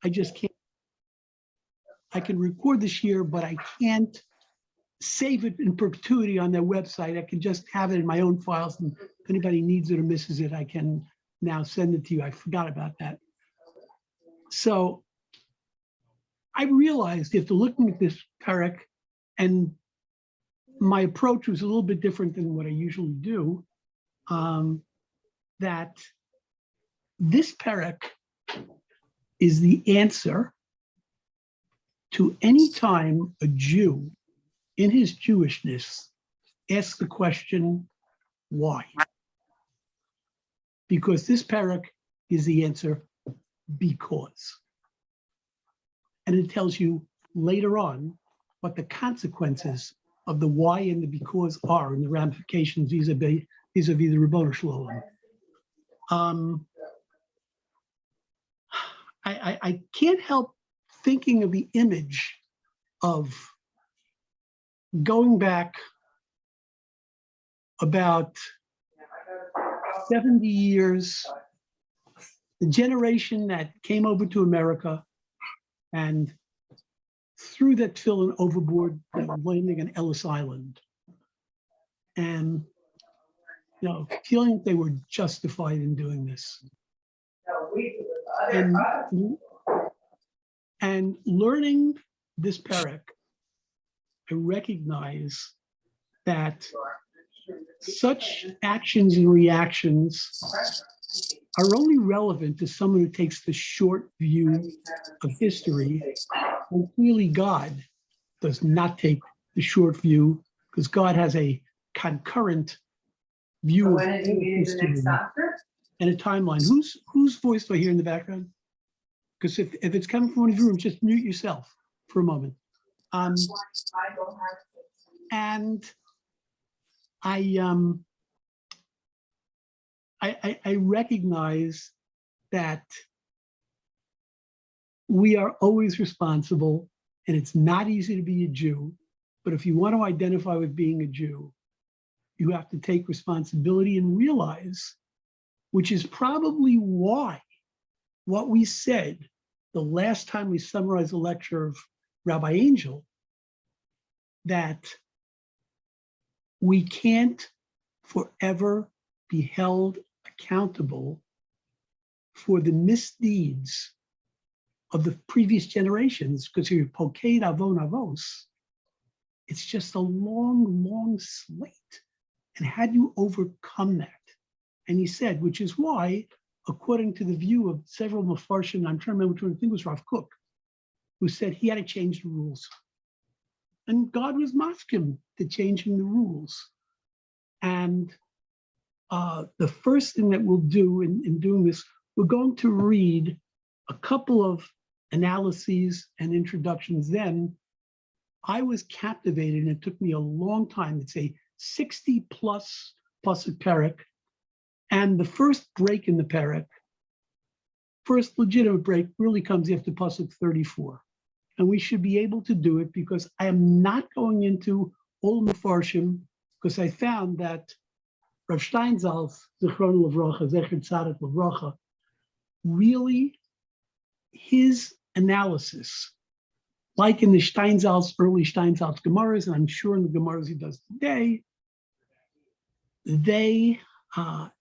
I just can't. I can record the shiur, but I can't save it in perpetuity on their website. I can just have it in my own files, and if anybody needs it or misses it, I can now send it to you. I forgot about that. So I realized after looking at this parak, and my approach was a little bit different than what I usually do, that this parak is the answer to any time a Jew in his Jewishness asks the question, why? Because this parak is the answer, because. And it tells you later on what the consequences of the why and the because are, and the ramifications vis-a-vis the Ribono Shel Olam. I can't help thinking of the image of going back about 70 years, the generation that came over to America and threw that tefillin overboard that was landing on Ellis Island. And, you know, feeling they were justified in doing this. And learning this parak, I recognize that such actions and reactions are only relevant to someone who takes the short view of history. And clearly God does not take the short view, because God has a concurrent view of history and a timeline. Whose voice do I hear in the background? Because if it's coming from one of your rooms, just mute yourself for a moment. And I recognize that we are always responsible, and it's not easy to be a Jew, but if you want to identify with being a Jew, you have to take responsibility and realize, which is probably why what we said the last time we summarized the lecture of Rabbi Angel, that we can't forever be held accountable for the misdeeds of the previous generations, because you're poked avon avos. It's just a long, long slate. And how do you overcome that? And he said, which is why, according to the view of several Mefarshim, I'm trying to remember which one, I think it was Rav Kook, who said he had to change the rules. And God was maskim to changing the rules. And the first thing that we'll do in doing this, we're going to read a couple of analyses and introductions. Then I was captivated, and it took me a long time. It's a 60+ pasuk parak, and the first break in the parak, first legitimate break, really comes after pasuk 34, and we should be able to do it because I am not going into all Mefarshim, because I found that Rav Steinsaltz, Zichron Livracha, Zecher Tzadik Livracha, really his analysis, like in the Steinsaltz, early Steinsaltz Gemaras, and I'm sure in the Gemaras he does today,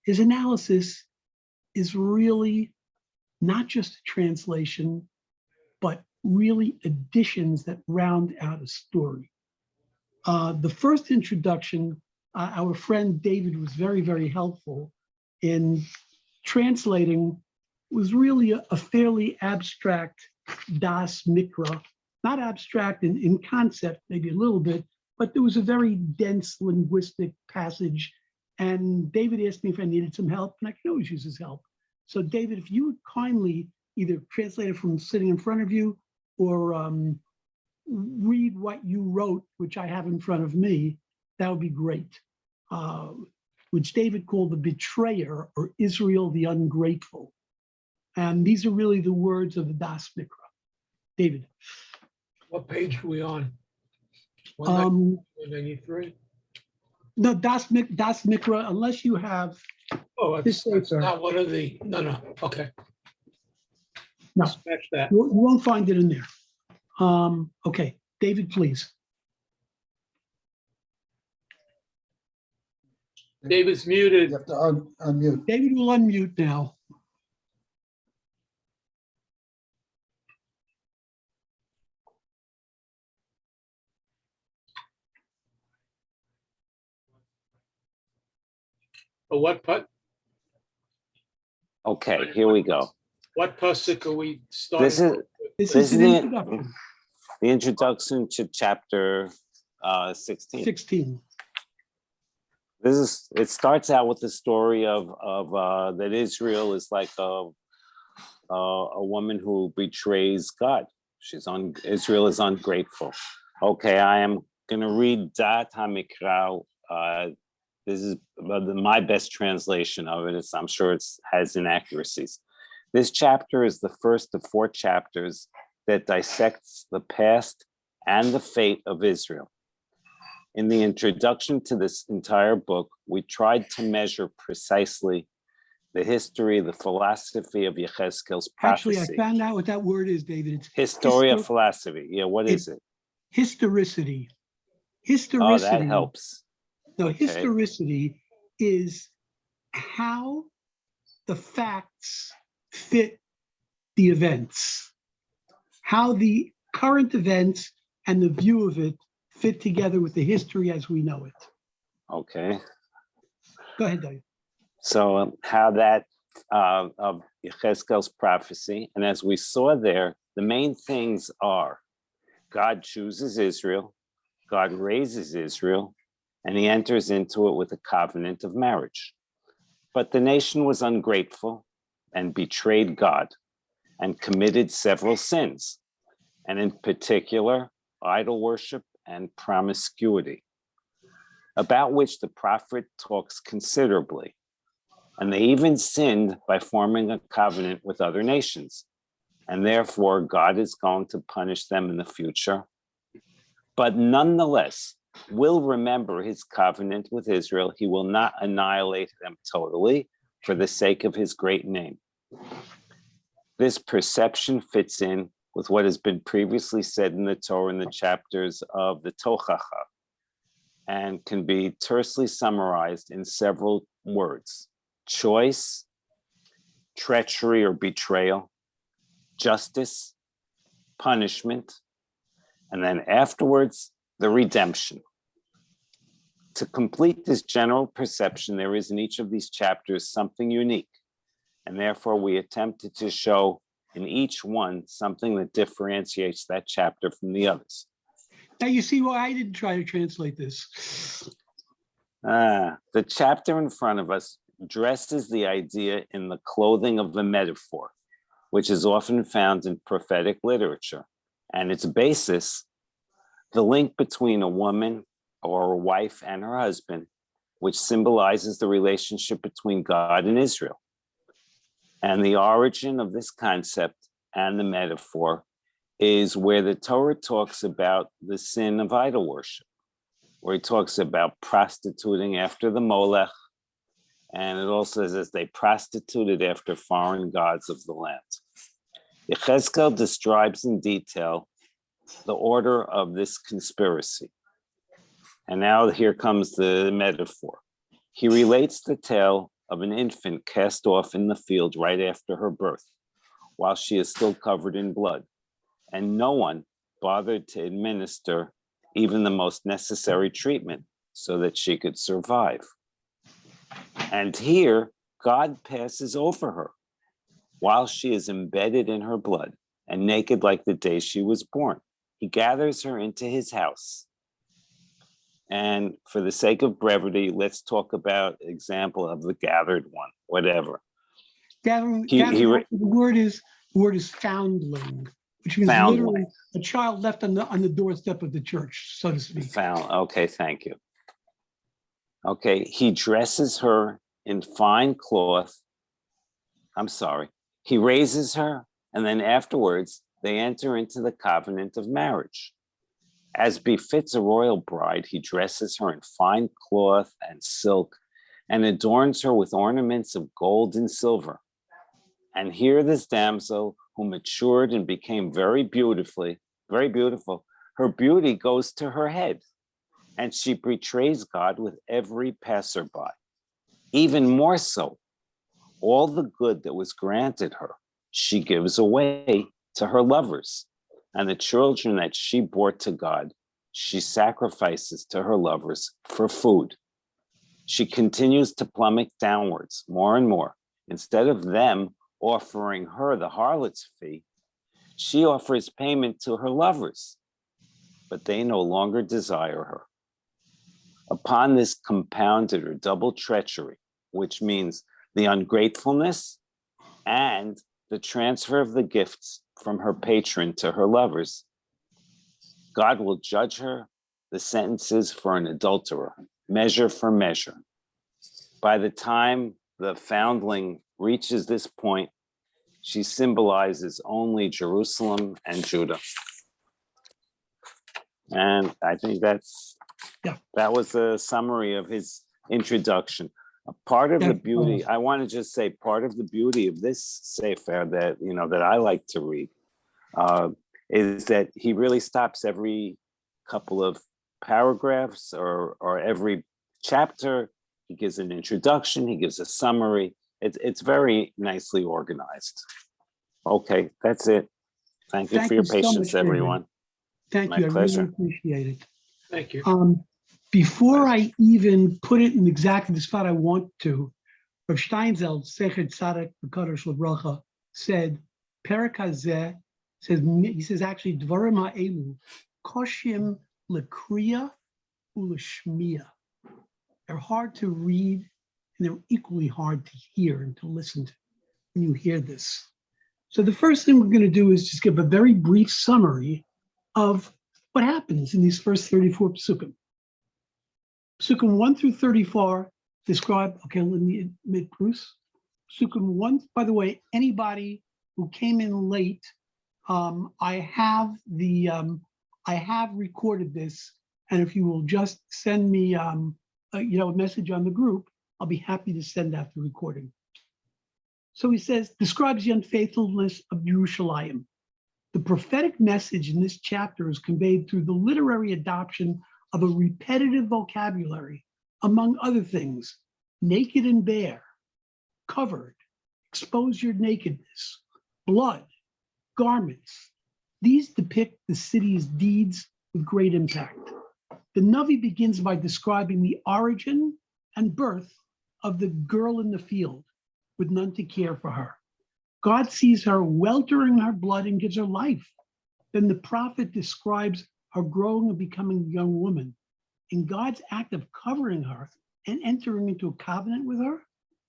his analysis is really not just a translation, but really additions that round out a story. The first introduction, our friend David was very, very helpful in translating, was really a fairly abstract das mikra, not abstract in concept, maybe a little bit, but there was a very dense linguistic passage. And David asked me if I needed some help, and I can always use his help. So David, if you would kindly either translate it from sitting in front of you, or read what you wrote, which I have in front of me, that would be great. Which David called the betrayer, or Israel the ungrateful. And these are really the words of the Das Mikra. David. What page are we on? 193? No, Das Mikra, unless you have Oh, this that's paper. not one of the, no, okay. No, Scratch that. you won't find it in there. Okay, David, please. David's You muted. have to unmute. David will unmute now. What Okay, here we go. What pasuk are we starting? This is with? This This is an is introduction. the introduction to chapter 16. 16. It starts out with the story of that Israel is like a woman who betrays God. Israel is ungrateful. Okay, I am going to read Dat HaMikra. This is my best translation of it. I'm sure it has inaccuracies. This chapter is the first of 4 chapters that dissects the past and the fate of Israel. In the introduction to this entire book, we tried to measure precisely the history, the philosophy of Yechezkel's prophecy. Actually, I found out what that word is, David. It's Historia philosophy. Yeah, what is it? historicity. Oh, Historicity. that helps. No, Okay. historicity is how the facts fit the events, how the current events and the view of it fit together with the history as we know it. Okay. Go ahead, David. So how that of Yechezkel's prophecy, and as we saw there, the main things are God chooses Israel, God raises Israel, and he enters into it with a covenant of marriage. But the nation was ungrateful and betrayed God and committed several sins, and in particular, idol worship and promiscuity, about which the prophet talks considerably. And they even sinned by forming a covenant with other nations. And therefore, God is going to punish them in the future. But nonetheless, will remember his covenant with Israel. He will not annihilate them totally for the sake of his great name. This perception fits in with what has been previously said in the Torah in the chapters of the Tochacha and can be tersely summarized in several words: choice, treachery or betrayal, justice, punishment, and then afterwards, the redemption. To complete this general perception, there is in each of these chapters something unique, and therefore we attempted to show in each one something that differentiates that chapter from the others. Now you see why I didn't try to translate this. The chapter in front of us dresses the idea in the clothing of a metaphor, which is often found in prophetic literature, and its basis, the link between a woman or a wife and her husband, which symbolizes the relationship between God and Israel. And the origin of this concept and the metaphor is where the Torah talks about the sin of idol worship, where he talks about prostituting after the Molech, and it also says they prostituted after foreign gods of the land. Yechezkel describes in detail the order of this conspiracy. And now here comes the metaphor. He relates the tale of an infant cast off in the field right after her birth, while she is still covered in blood, and no one bothered to administer even the most necessary treatment so that she could survive. And here, God passes over her while she is embedded in her blood and naked like the day she was born. He gathers her into his house. And for the sake of brevity, let's talk about example of the gathered one, whatever. The word is foundling, which means Foundling. literally a child left on the doorstep of the church, so to speak. Okay, thank you. Okay, he dresses her in fine cloth. I'm sorry. He raises her, and then afterwards, they enter into the covenant of marriage. As befits a royal bride, he dresses her in fine cloth and silk and adorns her with ornaments of gold and silver. And here this damsel, who matured and became very beautiful, her beauty goes to her head, and she betrays God with every passerby. Even more so, all the good that was granted her, she gives away to her lovers, and the children that she bore to God, she sacrifices to her lovers for food. She continues to plummet downwards more and more. Instead of them offering her the harlot's fee, she offers payment to her lovers, but they no longer desire her. Upon this compounded or double treachery, which means the ungratefulness and the transfer of the gifts from her patron to her lovers, God will judge her the sentences for an adulterer, measure for measure. By the time the foundling reaches this point, she symbolizes only Jerusalem and Judah. And I think that was a summary of his introduction. A part of the beauty, I want to just say, part of the beauty of this Sefer that, that I like to read is that he really stops every couple of paragraphs or every chapter. He gives an introduction, he gives a summary. It's very nicely organized. Okay, that's it. Thank you for your patience, so much, everyone. Thank My you. pleasure. I really appreciate it. Thank you. Before I even put it in exactly the spot I want to, Rav Steinzeld, Secher Tzaddik B'Kadosh L'Bracha, said, Perek Hazeh, he says actually, Dvarim Ha'elu, Koshim L'Kriya U'L'Shmiya. They're hard to read, and they're equally hard to hear and to listen to when you hear this. So the first thing we're going to do is just give a very brief summary of what happens in these first 34 psukim. Psukim 1 through 34 describe, okay, let me admit, Bruce. Psukim 1, by the way, anybody who came in late, I have recorded this, and if you will just send me a message on the group, I'll be happy to send out the recording. So he says, describes the unfaithfulness of Yerushalayim. The prophetic message in this chapter is conveyed through the literary adoption of a repetitive vocabulary, among other things: naked and bare, covered, expose your nakedness, blood, garments. These depict the city's deeds with great impact. The Navi begins by describing the origin and birth of the girl in the field, with none to care for her. God sees her weltering her blood and gives her life. Then the prophet describes her growing and becoming a young woman. In God's act of covering her and entering into a covenant with her,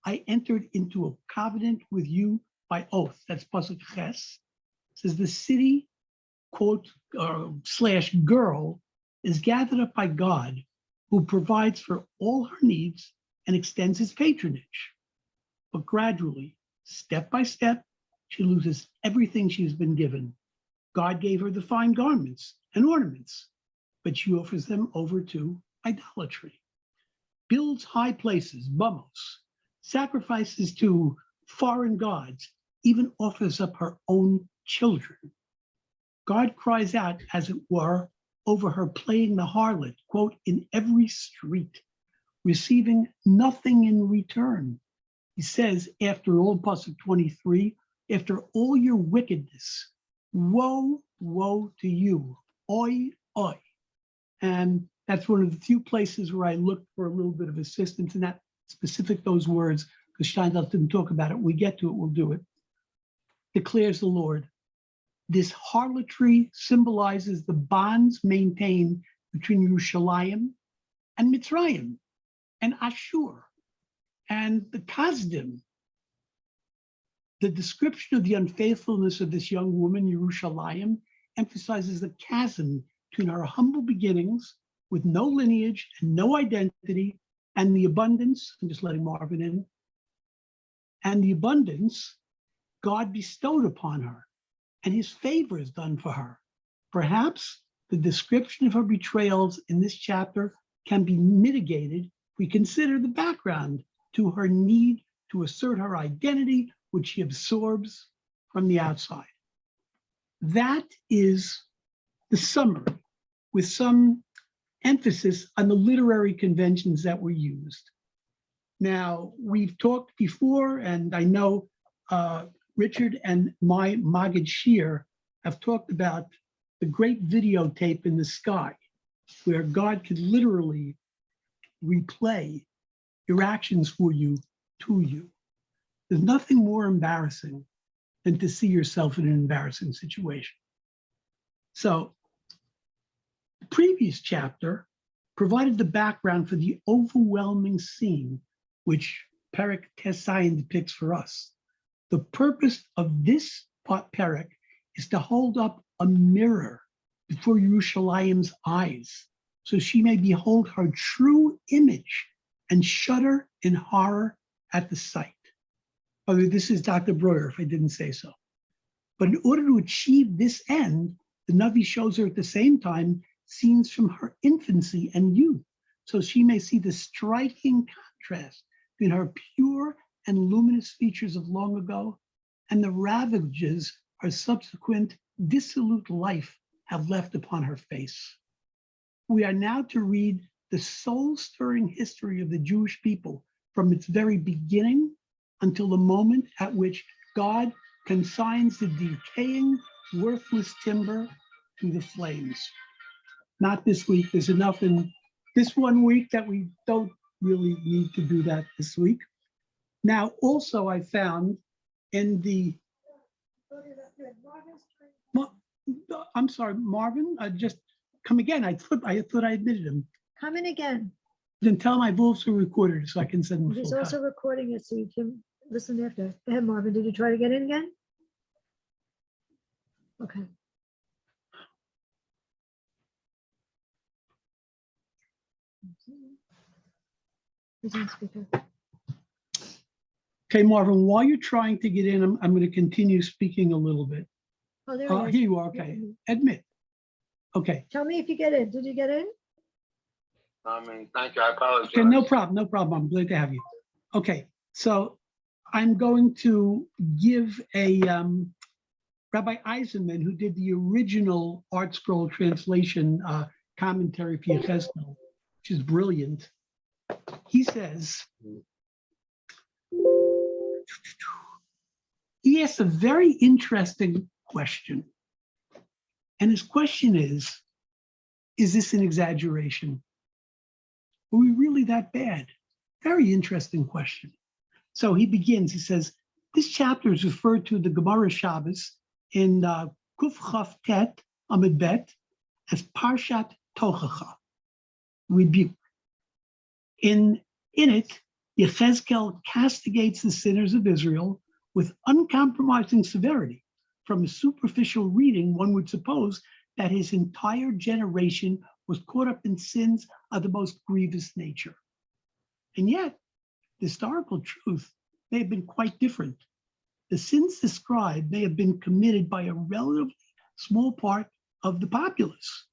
I entered into a covenant with you by oath. That's Pasuk Ches. It says the city, quote, / girl, is gathered up by God, who provides for all her needs and extends his patronage. But gradually, step by step, she loses everything she's been given. God gave her the fine garments and ornaments, but she offers them over to idolatry. Builds high places, bamos, sacrifices to foreign gods, even offers up her own children. God cries out, as it were, over her playing the harlot, quote, in every street, receiving nothing in return. He says, after all, Pasuk 23, after all your wickedness, woe, woe to you, oi, oi. And that's one of the few places where I looked for a little bit of assistance in that specific, those words, because Steinfeld didn't talk about it. When we get to it, we'll do it. Declares the Lord. This harlotry symbolizes the bonds maintained between Yerushalayim and Mitzrayim and Ashur and the Kasdim. The description of the unfaithfulness of this young woman, Yerushalayim, emphasizes the chasm between her humble beginnings with no lineage and no identity, and the abundance, I'm just letting Marvin in, and the abundance God bestowed upon her, and his favor is done for her. Perhaps the description of her betrayals in this chapter can be mitigated if we consider the background to her need to assert her identity, which she absorbs from the outside. that is the summary with some emphasis on the literary conventions that were used. Now, we've talked before, and I know Richard and my Maggid Shiur have talked about the great videotape in the sky, where God could literally replay your actions for you, to you. There's nothing more embarrassing than to see yourself in an embarrassing situation. So the previous chapter provided the background for the overwhelming scene which Perek Tesayin depicts for us. The purpose of this Perek is to hold up a mirror before Yerushalayim's eyes, so she may behold her true image and shudder in horror at the sight. Oh, this is Dr. Breuer, if I didn't say so. But in order to achieve this end, the Navi shows her at the same time scenes from her infancy and youth, so she may see the striking contrast between her pure and luminous features of long ago and the ravages her subsequent dissolute life have left upon her face. We are now to read the soul-stirring history of the Jewish people from its very beginning until the moment at which God consigns the decaying, worthless timber to the flames. Not this week. There's enough in this 1 week that we don't really need to do that this week. Now, also I found in the, I'm sorry, Marvin, just come again. I thought I admitted him. Come in again. Then tell my wolves who recorded it so I can send them He's full also time. recording it, so you can listen after. Go ahead, Marvin. Did you try to get in again? Okay. He's on speaker. Okay, Marvin, while you're trying to get in, I'm going to continue speaking a little bit. Oh, there Here he is. you are, okay. Admit. Okay, Tell me if you get in. Did you get in? Thank you. I apologize. okay, no problem, no problem. I'm glad to have you. Okay, so I'm going to give a Rabbi Eisenman, who did the original Art Scroll translation commentary for Ezekiel, which is brilliant. He says, he asks a very interesting question. And his question is this an exaggeration? Are we really that bad? Very interesting question. So he begins, he says, this chapter is referred to the Gemara Shabbos in Kuf Chaf Tet Amid Bet as Parshat Tochacha, rebuke. In it, Yechezkel castigates the sinners of Israel with uncompromising severity. From a superficial reading, one would suppose that his entire generation was caught up in sins of the most grievous nature. And yet, the historical truth may have been quite different. The sins described may have been committed by a relatively small part of the populace.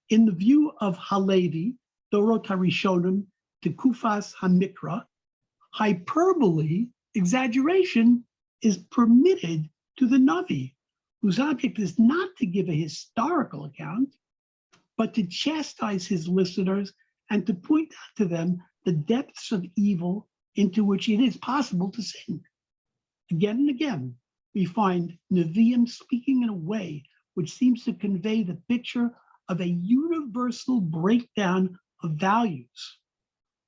In the view of Halevi, Dorot HaRishonim, Tekufas HaMikra, hyperbole, exaggeration, is permitted to the Navi, whose object is not to give a historical account, but to chastise his listeners and to point out to them the depths of evil into which it is possible to sin. Again and again, we find Nevi'im speaking in a way which seems to convey the picture of a universal breakdown of values,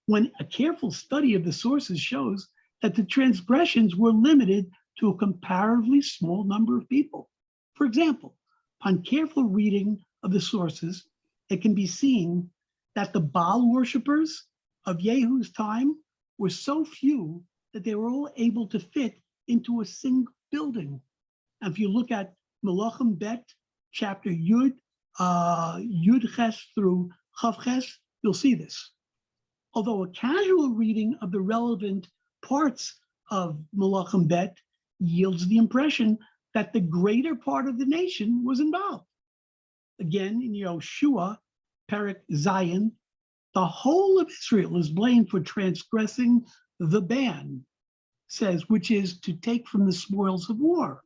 when a careful study of the sources shows that the transgressions were limited to a comparatively small number of people. For example, upon careful reading of the sources, it can be seen that the Baal worshippers of Yehu's time were so few that they were all able to fit into a single building. And if you look at Melachim Bet, chapter Yud, Yud Ches through Chav Ches, you'll see this. Although a casual reading of the relevant parts of Melachim Bet yields the impression that the greater part of the nation was involved. Again, in Yoshua, Perek Zion, the whole of Israel is blamed for transgressing the ban, says, which is to take from the spoils of war,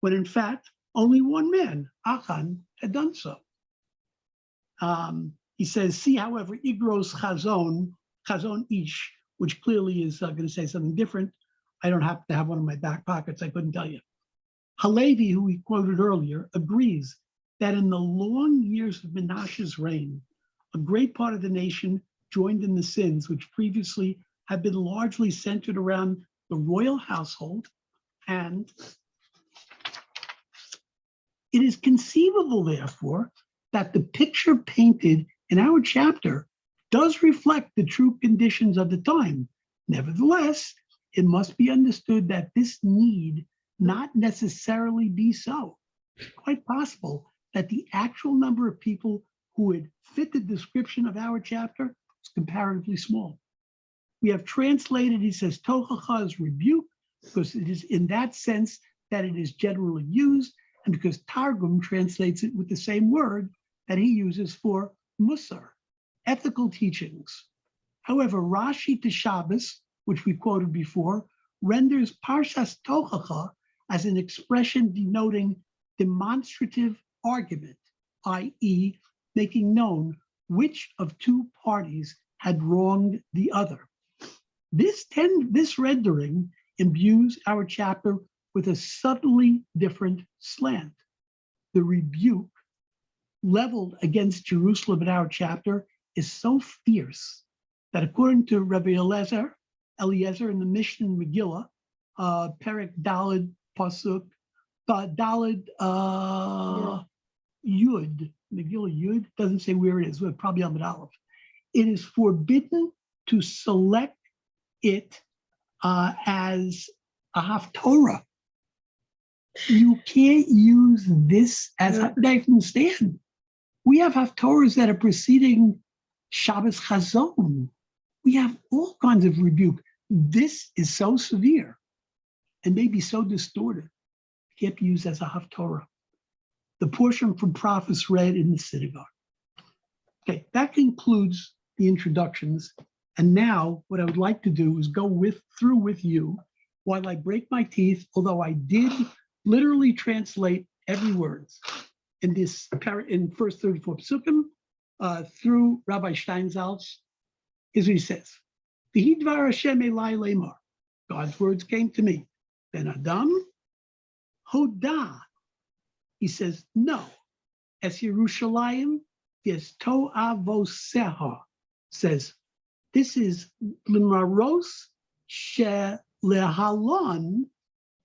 when in fact, Only one man, Achan, had done so. He says, see, however, Igros Chazon Ish, which clearly is going to say something different. I don't have to have one in my back pockets. I couldn't tell you. Halevi, who we quoted earlier, agrees that in the long years of Menashe's reign, a great part of the nation joined in the sins which previously had been largely centered around the royal household, and it is conceivable, therefore, that the picture painted in our chapter does reflect the true conditions of the time. Nevertheless, it must be understood that this need not necessarily be so. Quite possible that the actual number of people who would fit the description of our chapter is comparatively small. We have translated, he says, tochacha as rebuke, because it is in that sense that it is generally used, and because Targum translates it with the same word that he uses for musar, ethical teachings. However, Rashi to Shabbos, which we quoted before, renders Parshas Tochacha as an expression denoting demonstrative argument, i.e., making known which of two parties had wronged the other. This rendering imbues our chapter with a subtly different slant. The rebuke leveled against Jerusalem in our chapter is so fierce that according to Rabbi Eliezer in the Mishnah in Megillah, Perek Daled Pasuk, Daled Yud, Megillah Yud, doesn't say where it is, but probably Amud Aleph. It is forbidden to select it as a haftorah. You can't use this as a stand. We have haftorahs that are preceding Shabbos Chazon. We have all kinds of rebuke. This is so severe and maybe so distorted. It can't be used as a haftorah. The portion from prophets read in the synagogue. Okay, that concludes the introductions. And now what I would like to do is go through with you while I break my teeth, although I did literally translate every word in this in first 34 psukim through Rabbi Steinsaltz. Is what he says. V'hidvar Hashem elai lemar. God's words came to me. Ben Adam, Hoda. He says, no. Es Yerushalayim, yes, To'avoseha. Says, this is Limaros she lehalon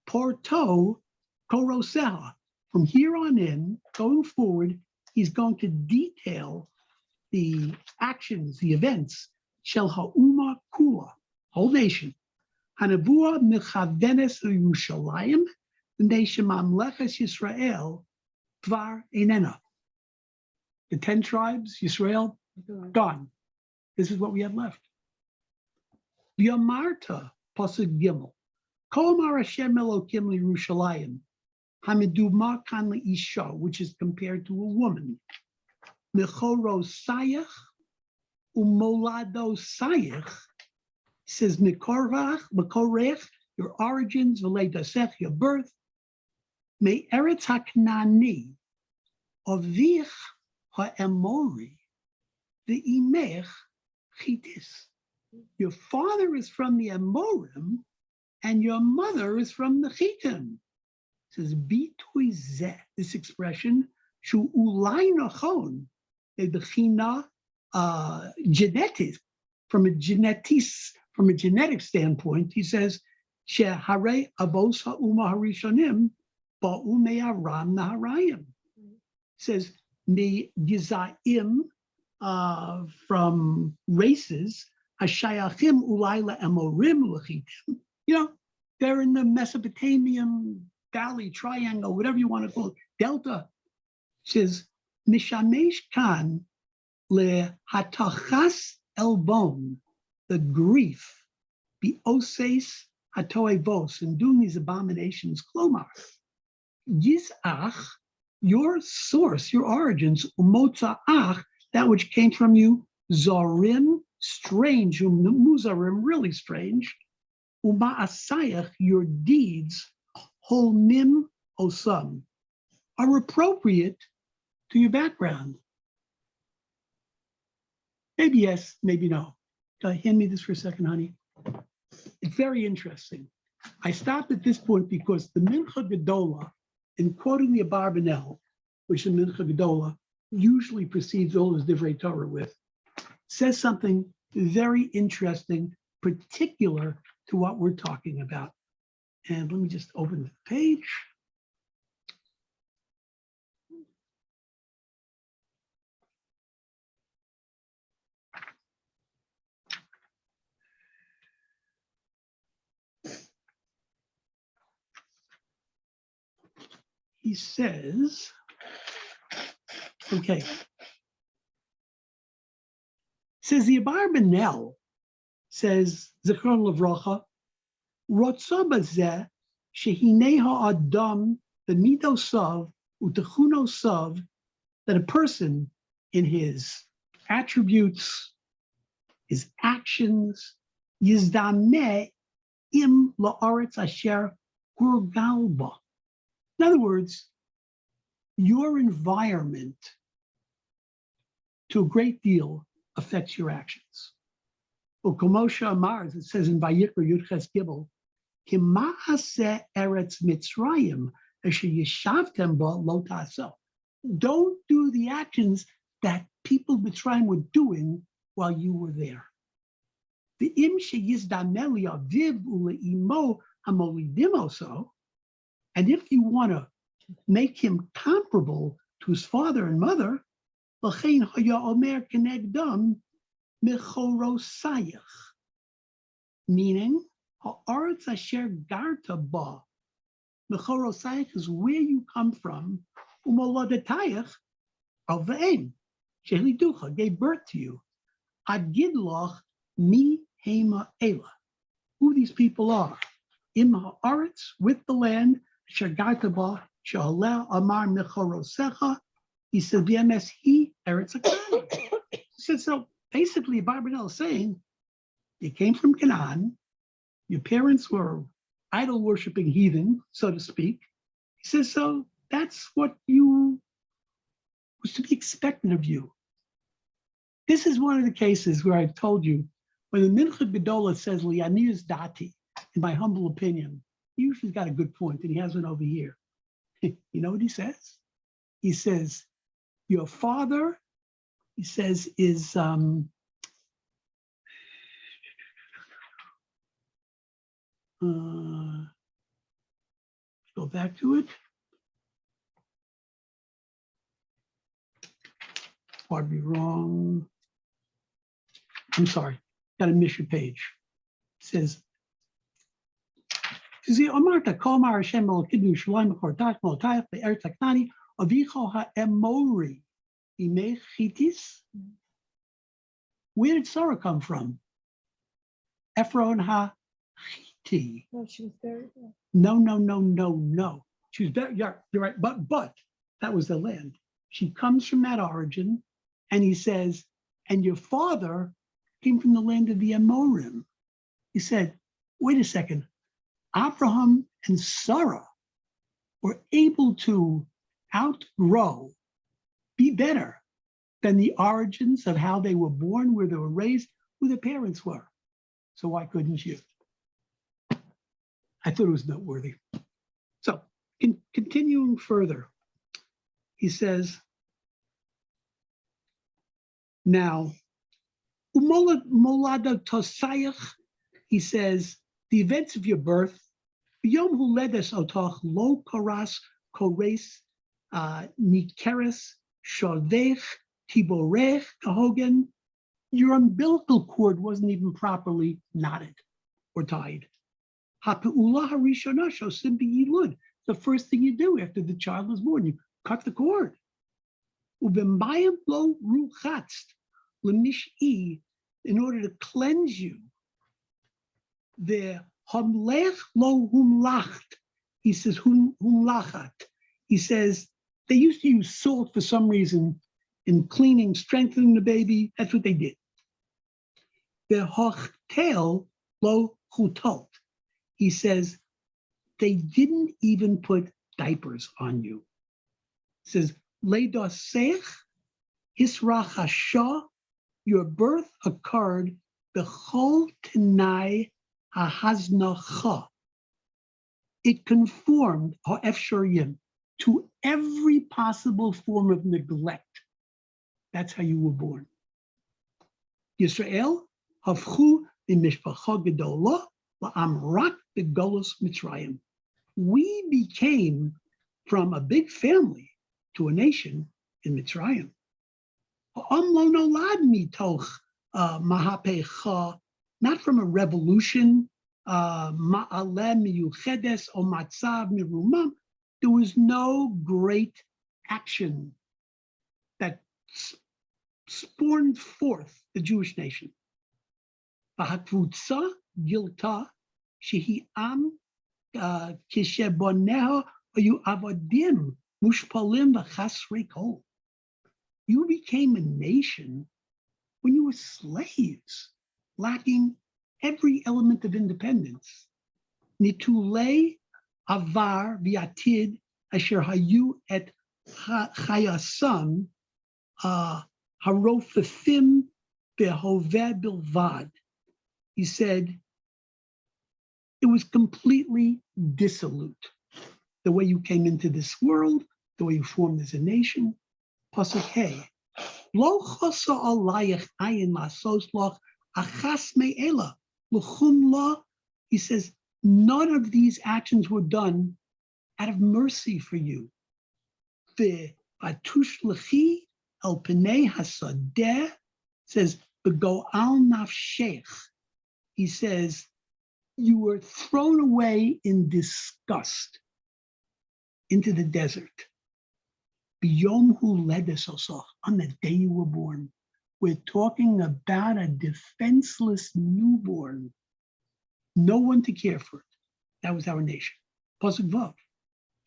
porto koroseha. From here on in, going forward, he's going to detail the actions, the events, shel ha'uma kula, whole nation. Hanavua mechavenes Yerushalayim, v'nei mamleches Yisrael kvar einena. The 10 tribes, Yisrael, gone. This is what we have left. V'yamarta, pasuk gimel, kol mar Hashem Elokim Yerushalayim, hamiduma kan leisha, which is compared to a woman. Mechoro sayach umolado sayach, says Mekorech, your origins, Veledasech, your birth, Me Eretz HaKnani, Avich HaEmori, the Imech Chitis. Your father is from the Amorim, and your mother is from the Chitim. It says Bitui Zeh, this expression, Shu Ulai Nachon, the China genetic, from a genetic standpoint, he says, Shehare Avos Ha'uma Harishonim Ba'u Me'aram Naharayim. Says Me Gizaim from races, Hashayachim Ulayla Amorim Lachitim. You know, they're in the Mesopotamian Valley Triangle, whatever you want to call it, Delta. Says Mishamesh Khan Le Hatachas Elbon, the grief, be oses hatoevos, and doing these abominations, klomar. Yisach, your source, your origins, umotzaach, that which came from you, zarim, strange, muzarim, really strange, uma'asayach, your deeds, holmim osam, are appropriate to your background. Maybe yes, maybe no. Hand me this for a second, honey. It's very interesting. I stopped at this point because the Mincha Gedola, in quoting the Abarbanel, which the Mincha Gedola usually precedes all his Divrei Torah with, says something very interesting, particular to what we're talking about. And let me just open the page. He says, okay, says the Abarbanel says, Zichron Levracha, Rotza bazeh shehinei ha'adam b'mido sav u'techuno sav, that a person in his attributes, his actions, yizdameh im la'aretz asher hurgalba. In other words, your environment to a great deal affects your actions. U'komosha amar, as it says in Vayikra Yudches Gimel, Kima'aseh eretz Mitzrayim asher yeshavtem ba lo ta'aseh. Don't do the actions that people of Mitzrayim were doing while you were there. The im sheyizdameh li'aviv u'le'imo hamolidim oso, and if you want to make him comparable to his father and mother, l'chein haya omer kenegdam mechorosayach, meaning ha'aretz asher garta ba. Mechorosayach is where you come from. Umoladetayach alve'em sheliducha gave birth to you. Agidloch mi hema ela. Who these people are? Im ha'aretz, with the land. Shagarta ba she'aleh amar mechorosecha. He said, "B'emes he eretz haKanaan." He said, so basically, Abarbanel is saying, you came from Canaan. Your parents were idol worshiping heathen, so to speak. He says, so that's what you was to be expected of you. This is one of the cases where I've told you, when the Mincha Gedola says li'aniyus dati, in my humble opinion, he usually got a good point, and he has one over here. You know what he says? He says, your father, he says, is go back to it. Pardon me, wrong. I'm sorry, got to miss your page. It says, Amarta Komar Hashem Elokeinu Shalayim Mechortach Molotayach Be'eretz HaKnani Avicho HaEmori Imei Chitis. Where did Sarah come from? Ephron HaChiti. No, she was buried there. No. She was very, yeah, you're right, but that was the land. She comes from that origin, and he says, and your father came from the land of the Amorim. He said, wait a second, Abraham and Sarah were able to outgrow, be better than the origins of how they were born, where they were raised, who their parents were. So why couldn't you? I thought it was noteworthy. So continuing further, he says, now, Molada Tosayach, he says, the events of your birth, Yom Huledes Otoch Lo Koras Kores Nikeres Shodech Tiborech Kahogen, your umbilical cord wasn't even properly knotted or tied. Ha'pe'ulah harishona shosim b'yilud. The first thing you do after the child is born, you cut the cord. U'b'mayim lo ruchatz l'mish'i, in order to cleanse you. The hamlech lo humlacht, he says humlachat. He says they used to use salt for some reason in cleaning, strengthening the baby. That's what they did. The hochtel lo chutot. He says they didn't even put diapers on you. says, Leidosech Hisrachasha, your birth occurred b'chol tenai hahaznacha. It conformed, ha'efsharim, to every possible form of neglect. That's how you were born. Yisrael havchu b'mishpacha gedola la'am rak b'golus Mitzrayim. We became from a big family to a nation in Mitzrayim. Lo nolad mitoch mahapecha, not from a revolution, ma'aleh miyuchedes or matzav mirumam. There was no great action that spawned forth the Jewish nation. V'hatvutza gilta shehi am kisheboneha ayu avodim mushpalim v'chasrei kol. You became a nation when you were slaves, lacking every element of independence. Nitulei avar v'atid asher hayu et chayasam harofefim behoveh bilvad. He said, it was completely dissolute. The way you came into this world, the way you formed as a nation. Pasuk Hey, lo chosa alayich ayin lasos loch achas me'ela luchum la. He says, none of these actions were done out of mercy for you. Ve'atush lechi el penei hasadeh, says, b'go al nafshech. He says, you were thrown away in disgust into the desert. B'yom hu ledes osach, on the day you were born. We're talking about a defenseless newborn. No one to care for it. That was our nation. Pasuk Vav.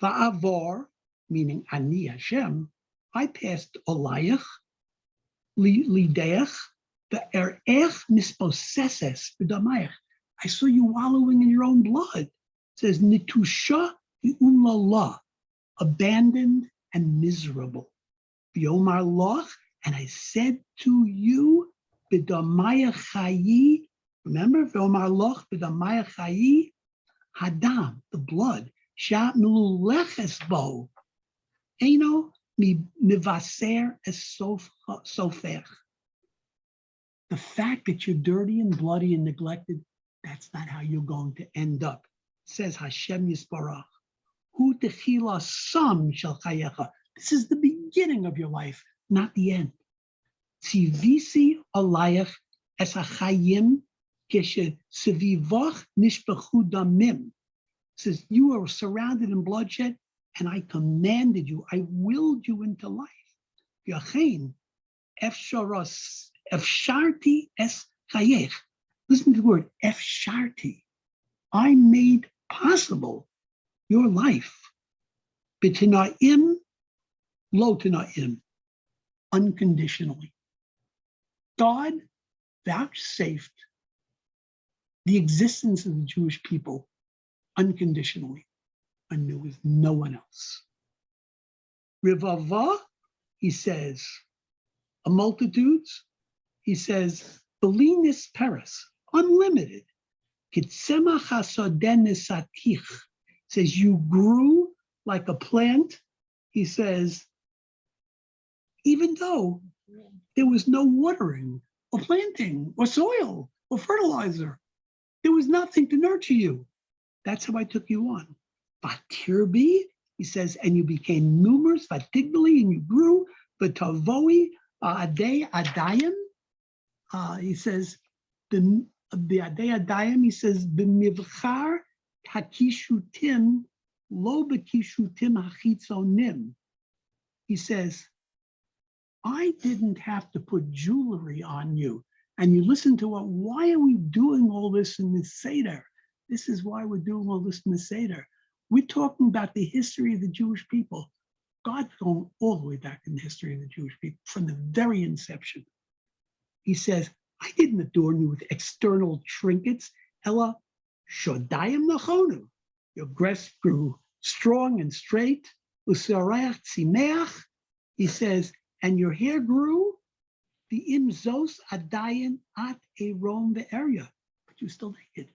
Va'avar, meaning Ani Hashem, I passed olayach, lideach, ve'erech misposeses b'damayach. I saw you wallowing in your own blood. It says, nitusha la, abandoned and miserable. V'yomar loch, and I said to you, b'damayach chayi, remember, v'yomar loch, b'damayach chayi, hadam, the blood, sha miluleches bo, eino mivaser es sofer. The fact that you're dirty and bloody and neglected, that's not how you're going to end up. It says Hashem Yisbarach, hu techila sam shel chayecha. This is the beginning of your life, not the end. Tzivisi alayach es hachayim keshe sevivach nishpechu damim. Says, you are surrounded in bloodshed, and I commanded you, I willed you into life. Yachein efsharti es chayech. Listen to the word, efsharti. I made possible your life. B'tinaim, lo tinaim, unconditionally. God vouchsafed the existence of the Jewish people unconditionally, and there was no one else. Rivava, he says, a multitudes, he says, Belinis Paris, unlimited. Kitsema chasoden nesatich, says you grew like a plant. He says, even though there was no watering or planting or soil or fertilizer, there was nothing to nurture you. That's how I took you on. Vatirbi, he says, and you became numerous, vatigbali, and you grew, vatavoi, adei adayim. He says, the adei adayim, he says, b'mivchar hakishutim, lo b'kishutim hachitzonim. He says, I didn't have to put jewelry on you. And you listen to what, why are we doing all this in the Seder? This is why we're doing all this in the Seder. We're talking about the history of the Jewish people. God's going all the way back in the history of the Jewish people, from the very inception. He says, I didn't adorn you with external trinkets. Ella shodayim nachonu. Your breast grew strong and straight. U'sarach tzimeach, he says, and your hair grew, the im zos adayin at a Rome the area, but you're still naked.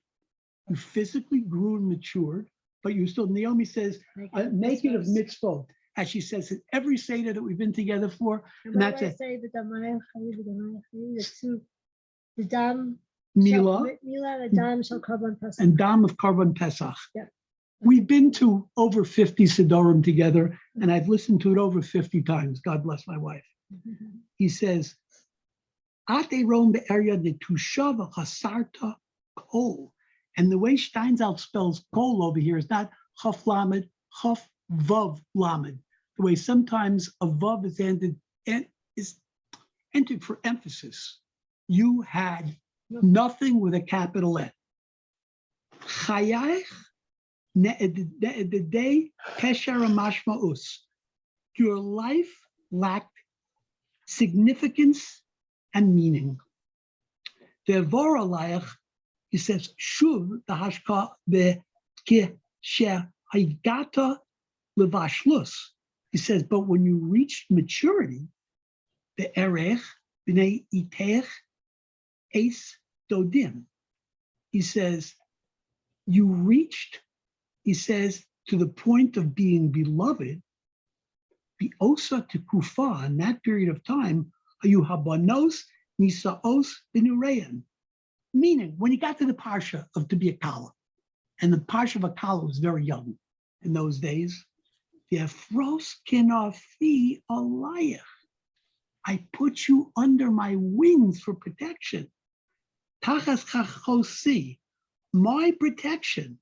You physically grew and matured, but you still, Naomi says, naked of mitzvot, as she says in every Seder that we've been together for, and that's it. Say the dam, Mila the dam shall cover on Pesach. and Dam of Karban Pesach. Yeah. We've been to over 50 Sidorim together, and I've listened to it over 50 times. God bless my wife. He says, Ate Rome the area de Tushava Hasarta Kol. And the way Steinsaltz spells kol over here is not chaf lamed, chaf vav lamed. The way sometimes a vav is entered for emphasis. You had nothing with a capital N. Chayach the day pesher mashmaus. Your life lacked significance and meaning. Devor alayach, he says, shuv the hashka the kesher haigata levashlus. He says, but when you reached maturity, the erech b'nei itech eis dodim. He says, you reached, he says, to the point of being beloved, the osa tekufa, in that period of time, ayu habanos nisaos b'nureyan. Meaning, when you got to the parsha of to be a kala, and the parsha of a kala was very young in those days, the afros kinafi alayach. I put you under my wings for protection. Tachas chachosi, my protection.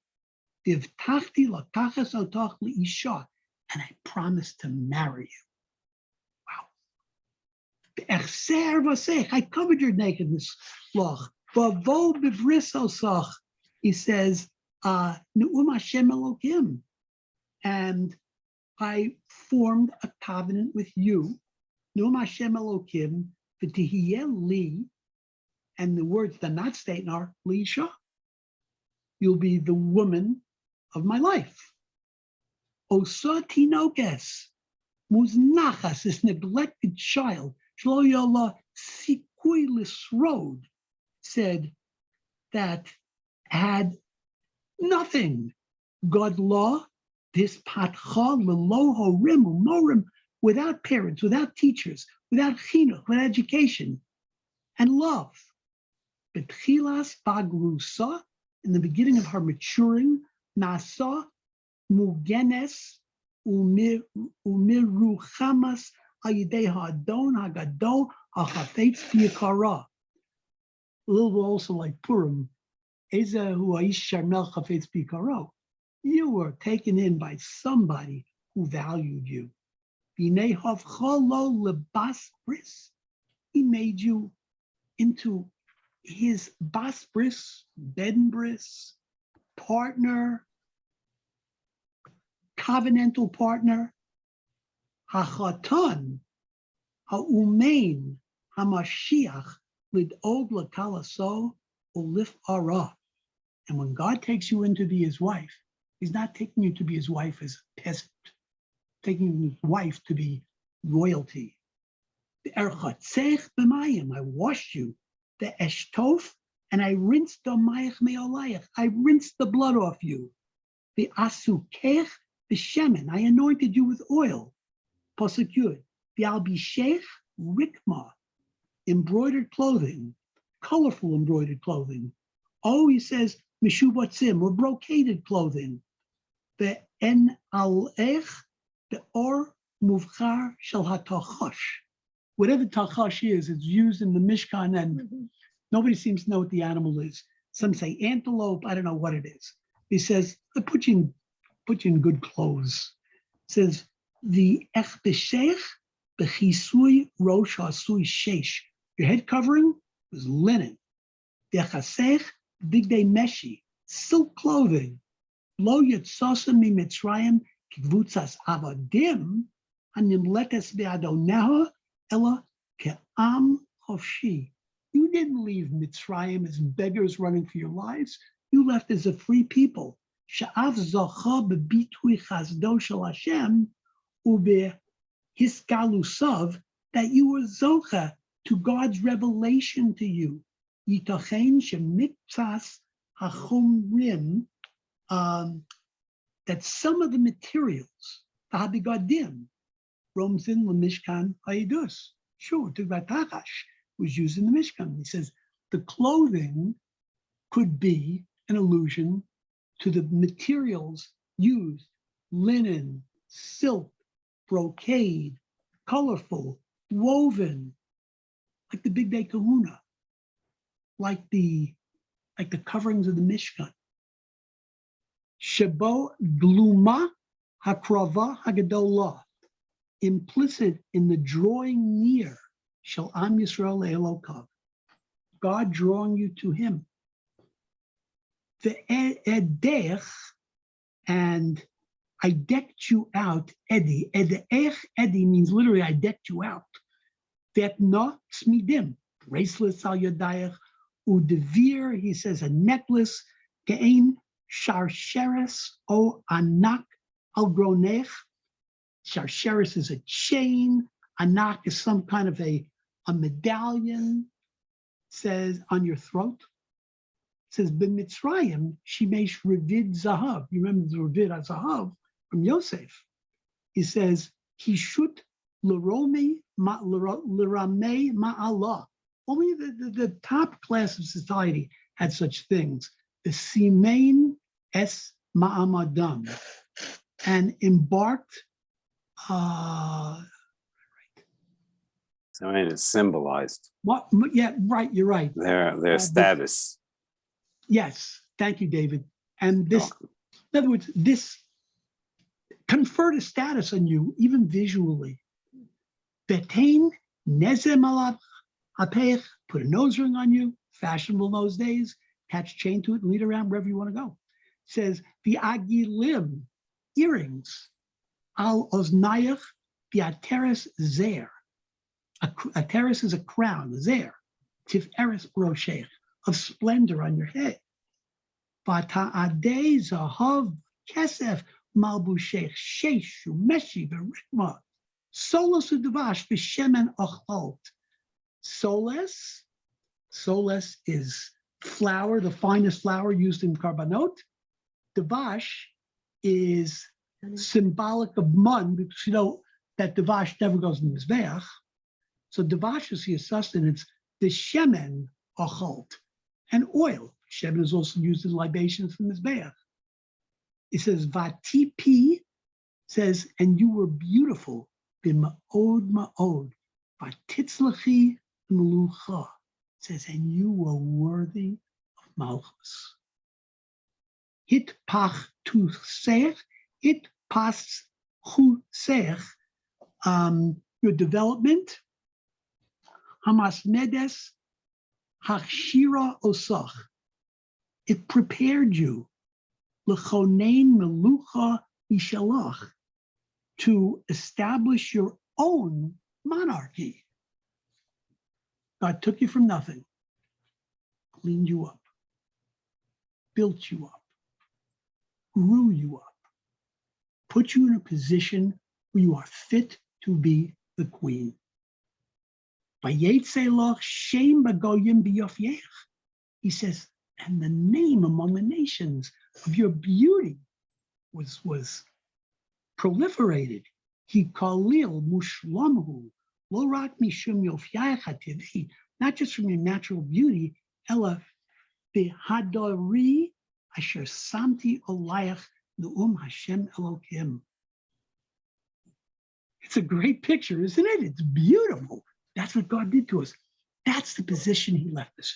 Divtachti lakachas otach liisha, and I promised to marry you. Wow. I covered your nakedness, loch. He says, Ne'um Hashem Elokim, and I formed a covenant with you. Ne'um Hashem Elokim, v'tihiyeh li, and the words that are not stated are Lisha. You'll be the woman of my life. Osa tinokes, muznachas, this neglected child, shlo yola sikui lisrod, said that had nothing. God law, this patcha leloho rimu morim, without parents, without teachers, without chinuch, without education, and love. Betchilas bagrusa, in the beginning of her maturing, nasa mugenes umiruchamas ayidei ha'adon hagadol hachafetz v'yikara. A little bit also like Purim, you were taken in by somebody who valued you. He made you into his basbris, bedbris, partner, covenantal partner. Hachatan, ha'umein, hamashiach, lid'og l'kalaso, ulif ara. And when God takes you in to be his wife, he's not taking you to be his wife as a peasant, taking his wife to be royalty. The erchatzech b'mayim, I washed you. The eshtof, and I rinsed the mayach me'olayach, I rinsed the blood off you. The asukech b'shemen, I anointed you with oil. Pasuk Yud. The albishech rikma, embroidered clothing, colorful embroidered clothing. Oh, he says, mishubatzim, or brocaded clothing. The en alech, the or muvchar shel hatachash. Whatever tachash is, it's used in the Mishkan, and nobody seems to know what the animal is. Some say antelope, I don't know what it is. He says, they put you in good clothes. It says, the ech b'shech b'chisui rosh hasui shesh. Your head covering was linen. The chasech bigdei meshi, silk clothing. Lo yitzasem mi Mitzrayim kivvutzas avadim hanimletes be'adoneha ela ke'am chofshi. You didn't leave Mitzrayim as beggars running for your lives. You left as a free people. Sha'af zacha b'bitui chazdo shel Hashem ube hiskalusav, that you were zocha to God's revelation to you. Yitachen shemiktsas hachomrim, that some of the materials, the habigadim, romzin lemishkan hayidus. Sure, to Takash was used in the Mishkan. He says the clothing could be an allusion to the materials used: linen, silk, brocade, colorful, woven, like the Big Day Kahuna, like the coverings of the Mishkan. Shebo gluma hakrava hagadolah, implicit in the drawing near shel am Yisrael Elokav, God drawing you to Him. The edech, and I decked you out, Edi. Edi means literally I decked you out. Vetna smidim, bracelets al yadayach, udevir, he says a necklace, ge'ein sharsheres o anak al gronech. Sharsheres is a chain, anak is some kind of a medallion, says on your throat. Says b'mitzrayim shimesh revid zahav. You remember the revid zahav from Yosef. He says kishut l'ramei ma'allah. Only the top class of society had such things. The simein es ma'amadam, and embarked. So it is symbolized What? Yeah, right. You're right. their status. Yes, thank you, David. And this, in other words, this conferred a status on you, even visually. Betain nezem alav hapeich, put a nose ring on you, fashionable in those days, attach a chain to it and lead around wherever you want to go. It says the agilim, earrings, al oznayach, the ateres zer. A terrace is a crown, zer, tiferes roshech, of splendor on your head. Vata'adei zahav kesef malbushech sheshu meshi v'rikma solos u'davash v'shemen ochalt. Soles is flour, the finest flour used in karbanot. Davash is symbolic of mun, because you know that davash never goes in the mizbeach. So davash is your sustenance. The shemen ochalt, and oil. Shemen is also used in libations from mizbeach. It says vatipi, says, and you were beautiful. B'ma'od ma'od. Vatitzlachi melucha, says, and you were worthy of malchus. Hit pach tu sech, hit pas hu sech, your development. Hamas medes hachshira osach. It prepared you, lechonein melucha mishalach, to establish your own monarchy. God took you from nothing, cleaned you up, built you up, grew you up, put you in a position where you are fit to be the queen. He says, and the name among the nations of your beauty was proliferated. He kalil mushlamhu lo rak mishum yofyaich hativi, not just from your natural beauty, ela bihadari asher samti olayach nu'um Hashem Elokim. It's a great picture, isn't it? It's beautiful. That's what God did to us. That's the position He left us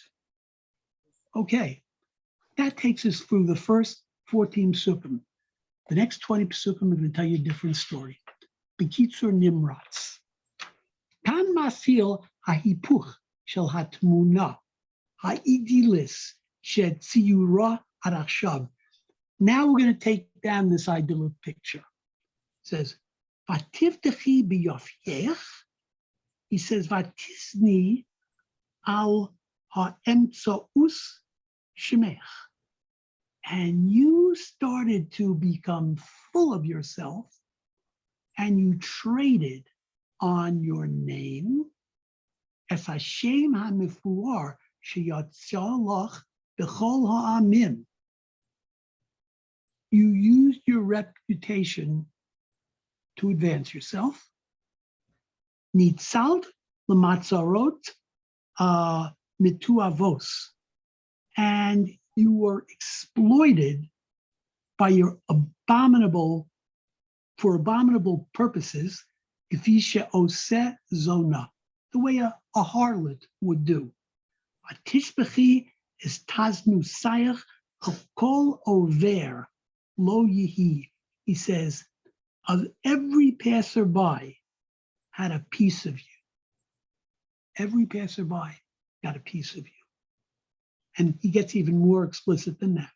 in. Okay, that takes us through the first 14 psukim. The next 20 psukim are going to tell you a different story. Bekitzur Nimratz. Kan masil hahipuch shel hatmuna haidilis shed tziyura arachshav. Now we're going to take down this idyllic picture. It says, Vativtechi b'yofyech. He says, Vatisni al ha'emtzaus shemech. And you started to become full of yourself and you traded on your name, Es Hashem HaMefuar Sheyatzah Lach B'chol Ha'amim. You used your reputation to advance yourself. Nitzalt L'matzarot Mituavos. And you were exploited by your abominable purposes, Ifisha Ose Zona, the way a harlot would do. Atishbechi is Taznu Sayach Kol Over Lo Yihi. He says, of every passerby had a piece of you. Every passerby got a piece of you. And he gets even more explicit than that.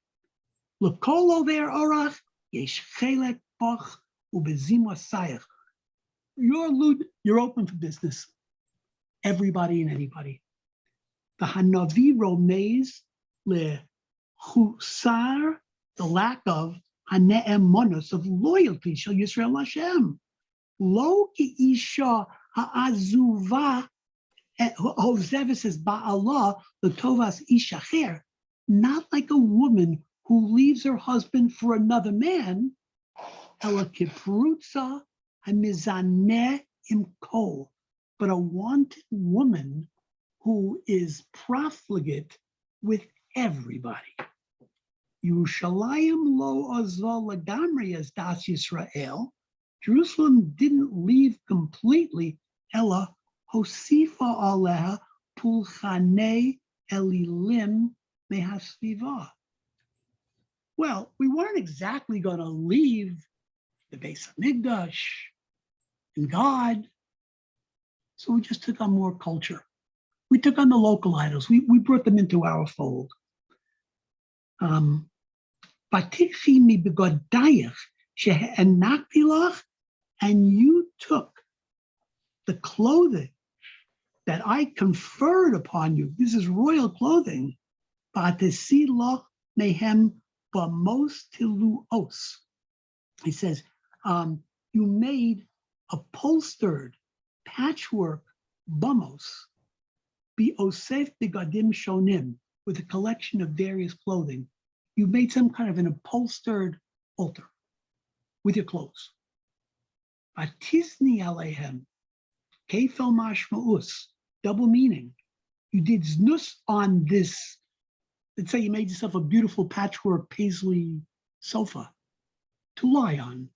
L'kol over orach yesh chelek bach ubezimah sayach. You're open for business. Everybody and anybody. The hanavi romeis lechusar, the lack of hane'emonos, of loyalty shel Yisrael Hashem. Lo ki isha ha'azuva Hosevis says ba'allah the tovas ishacher, not like a woman who leaves her husband for another man. Ela kiprutza hamizaneh imkol, but a wanted woman who is profligate with everybody. Yerushalayim lo azal lagamri as das Yisrael. Jerusalem didn't leave completely. Ella Hosifa aleha pulchane elilim mehasviva. Well, we weren't exactly going to leave the Beis Hamikdash and God, so we just took on more culture. We took on the local idols. We brought them into our fold. Batikhi mi begodayach shehenaktilach, and you took the clothing that I conferred upon you. This is royal clothing. Batesilach mehem bamos tiluos. He says, you made upholstered patchwork bamos, be osef begadim shonim, with a collection of various clothing. You made some kind of an upholstered altar with your clothes. Batisni alehem, kefel mashmaus, double meaning. You did znus on this. Let's say you made yourself a beautiful patchwork paisley sofa to lie on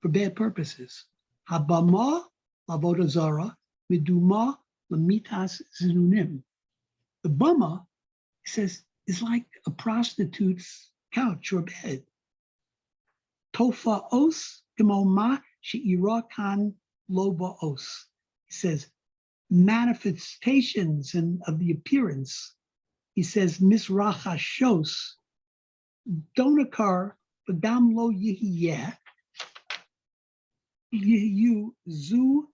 for bad purposes. Habama lavoda zara, miduma lamitas zinunim. The bama, he says, is like a prostitute's couch or bed. Tofa os gemoma she'ira kan loba os. He says, manifestations and of the appearance. He says, misracha shos don't occur, but gam lo yihiyeh. Yihu zu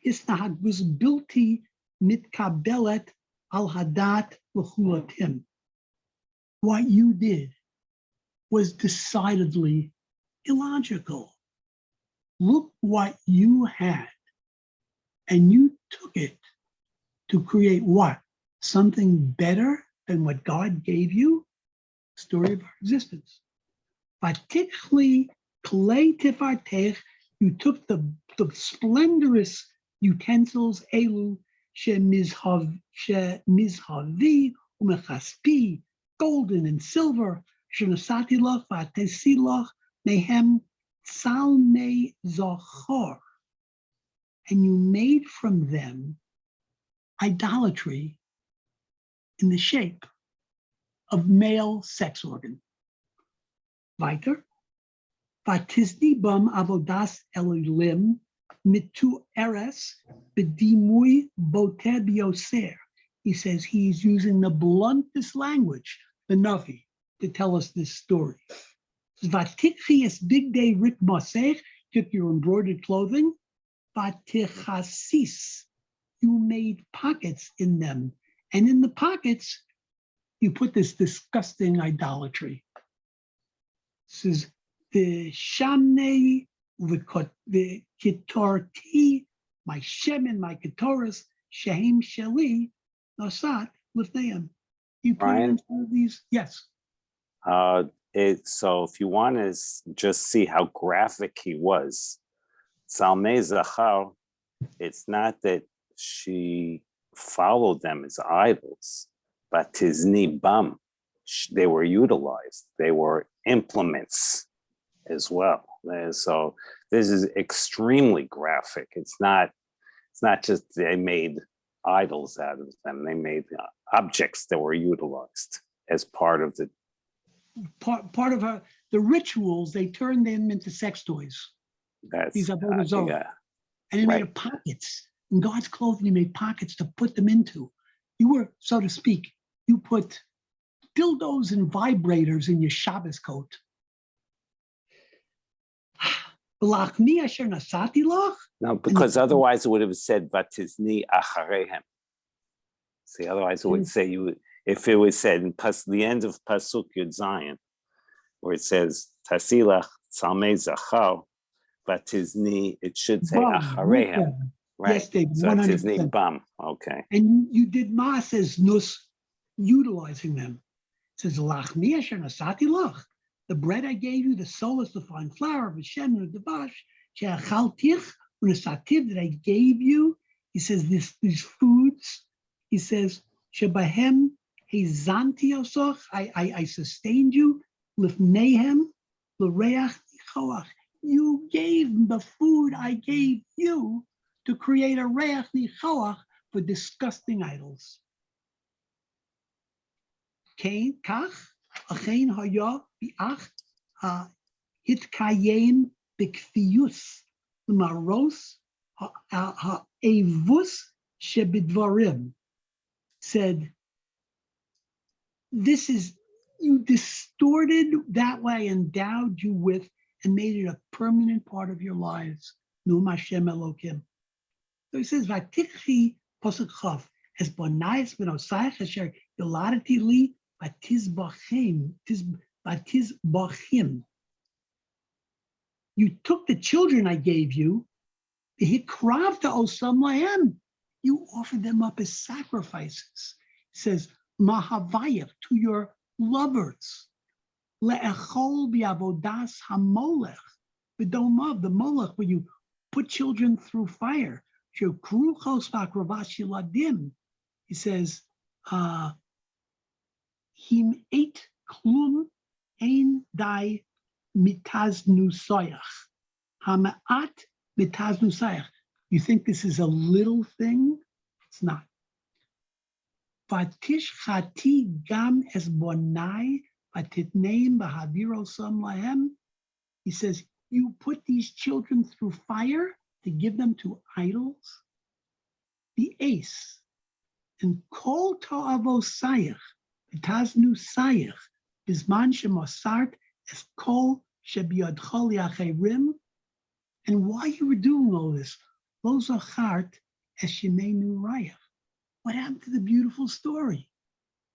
isnahagus bilti mitkabelet al hadat l'chulatim. What you did was decidedly illogical. Look what you had, and you took it to create what? Something better than what God gave you? Story of our existence. Vatichli klei tifartech, you took the splendorous utensils, elu shemizhavi umechaspi, golden and silver, shenasati lach vatesilach mehem salmei zachor, and you made from them idolatry in the shape of male sex organ. Weiter, vatizni bam avodas elolim mitu eres bedimui bote bioser. He says he's using the bluntest language, the Navi, to tell us this story. Vatikhi es big day rik masech, took your embroidered clothing. Vatichasis, you made pockets in them. And in the pockets, you put this disgusting idolatry. This is the Shamnei the kitorti, my shemen, my ketoras, shehem sheli, nosat lifneim. You put it Brian? in some of these, yes. So if you want to just see how graphic he was, Salmei Zachar, it's not that she followed them as idols, but tizni bam, they were utilized. They were implements as well. And so this is extremely graphic. It's not just they made idols out of them. They made objects that were utilized as part of the Part of the rituals, they turned them into sex toys. These are yeah. and he made pockets. In God's clothing, he made pockets to put them into. You were, so to speak, you put dildos and vibrators in your Shabbos coat. No, because otherwise it would have said Vatizni Acharehem. See, otherwise it would say if it was said in the end of Pasuk Yud Zayin, where it says Tasilach Salmei Zachar, Vatizni, it should say Acharehem. Right. Yes, David, so 100%. Bam. Okay. And you did Maaseh Nus, utilizing them. It says Lachmi Asher Nasati Lach. The bread I gave you, the solas, the fine flour, the shemen, the devash, she'achaltich, unesativ that I gave you. He says these foods. He says shebahem hezanti osoch. I sustained you. Lifnehem l'reach nichoach. You gave the food I gave you to create a reach nichoach for disgusting idols. Kain kach. Achein haya biach hitkayem bikfius maros ha'evus shebidvarim. Said, this is, you distorted that way, endowed you with, and made it a permanent part of your lives. Num Hashem Elokim. So he says, Vatikchi pasuk chav es bonais ben osayach asher yoladati li. Batizbachim. You took the children I gave you, the hikrav to osam lahem. You offered them up as sacrifices. It says, mahavayach, to your lovers. Le'echol biavodas hamolech. B'domav, the molech, where you put children through fire. Shekruchos v'akravash yiladim. He says, him ate klum ein dai mitaznu soyach. Hamaat mitaznu soyach. You think this is a little thing? It's not. Vatish chati gam es bonai vatitneim b'haviro sam lahem. He says, you put these children through fire to give them to idols. The ace and kol ta'avosayach. Taznu sayach bisman shemosart es kol shebiadchol yacherim. And while you were doing all this, lo zachart es shemenu rayach. What happened to the beautiful story?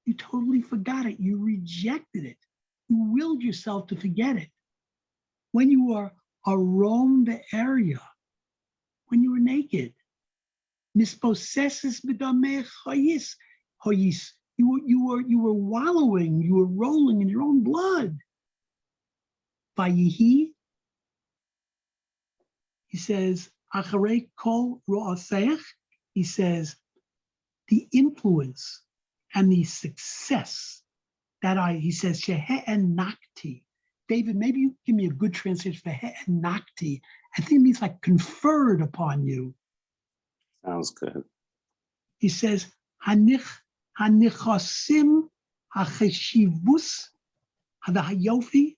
You totally forgot it. You rejected it. You willed yourself to forget it. When you were around the area, when you were naked, mispossesses b'dameh hoyis. You were wallowing, you were rolling in your own blood. Vayihi, he says, acharei kol ro'asech, he says, the influence and the success that he says, shehe'enakti. David, maybe you give me a good translation for shehe'enakti. I think it means like conferred upon you. Sounds good. He says, hanichosim hacheshivus hadahayofi.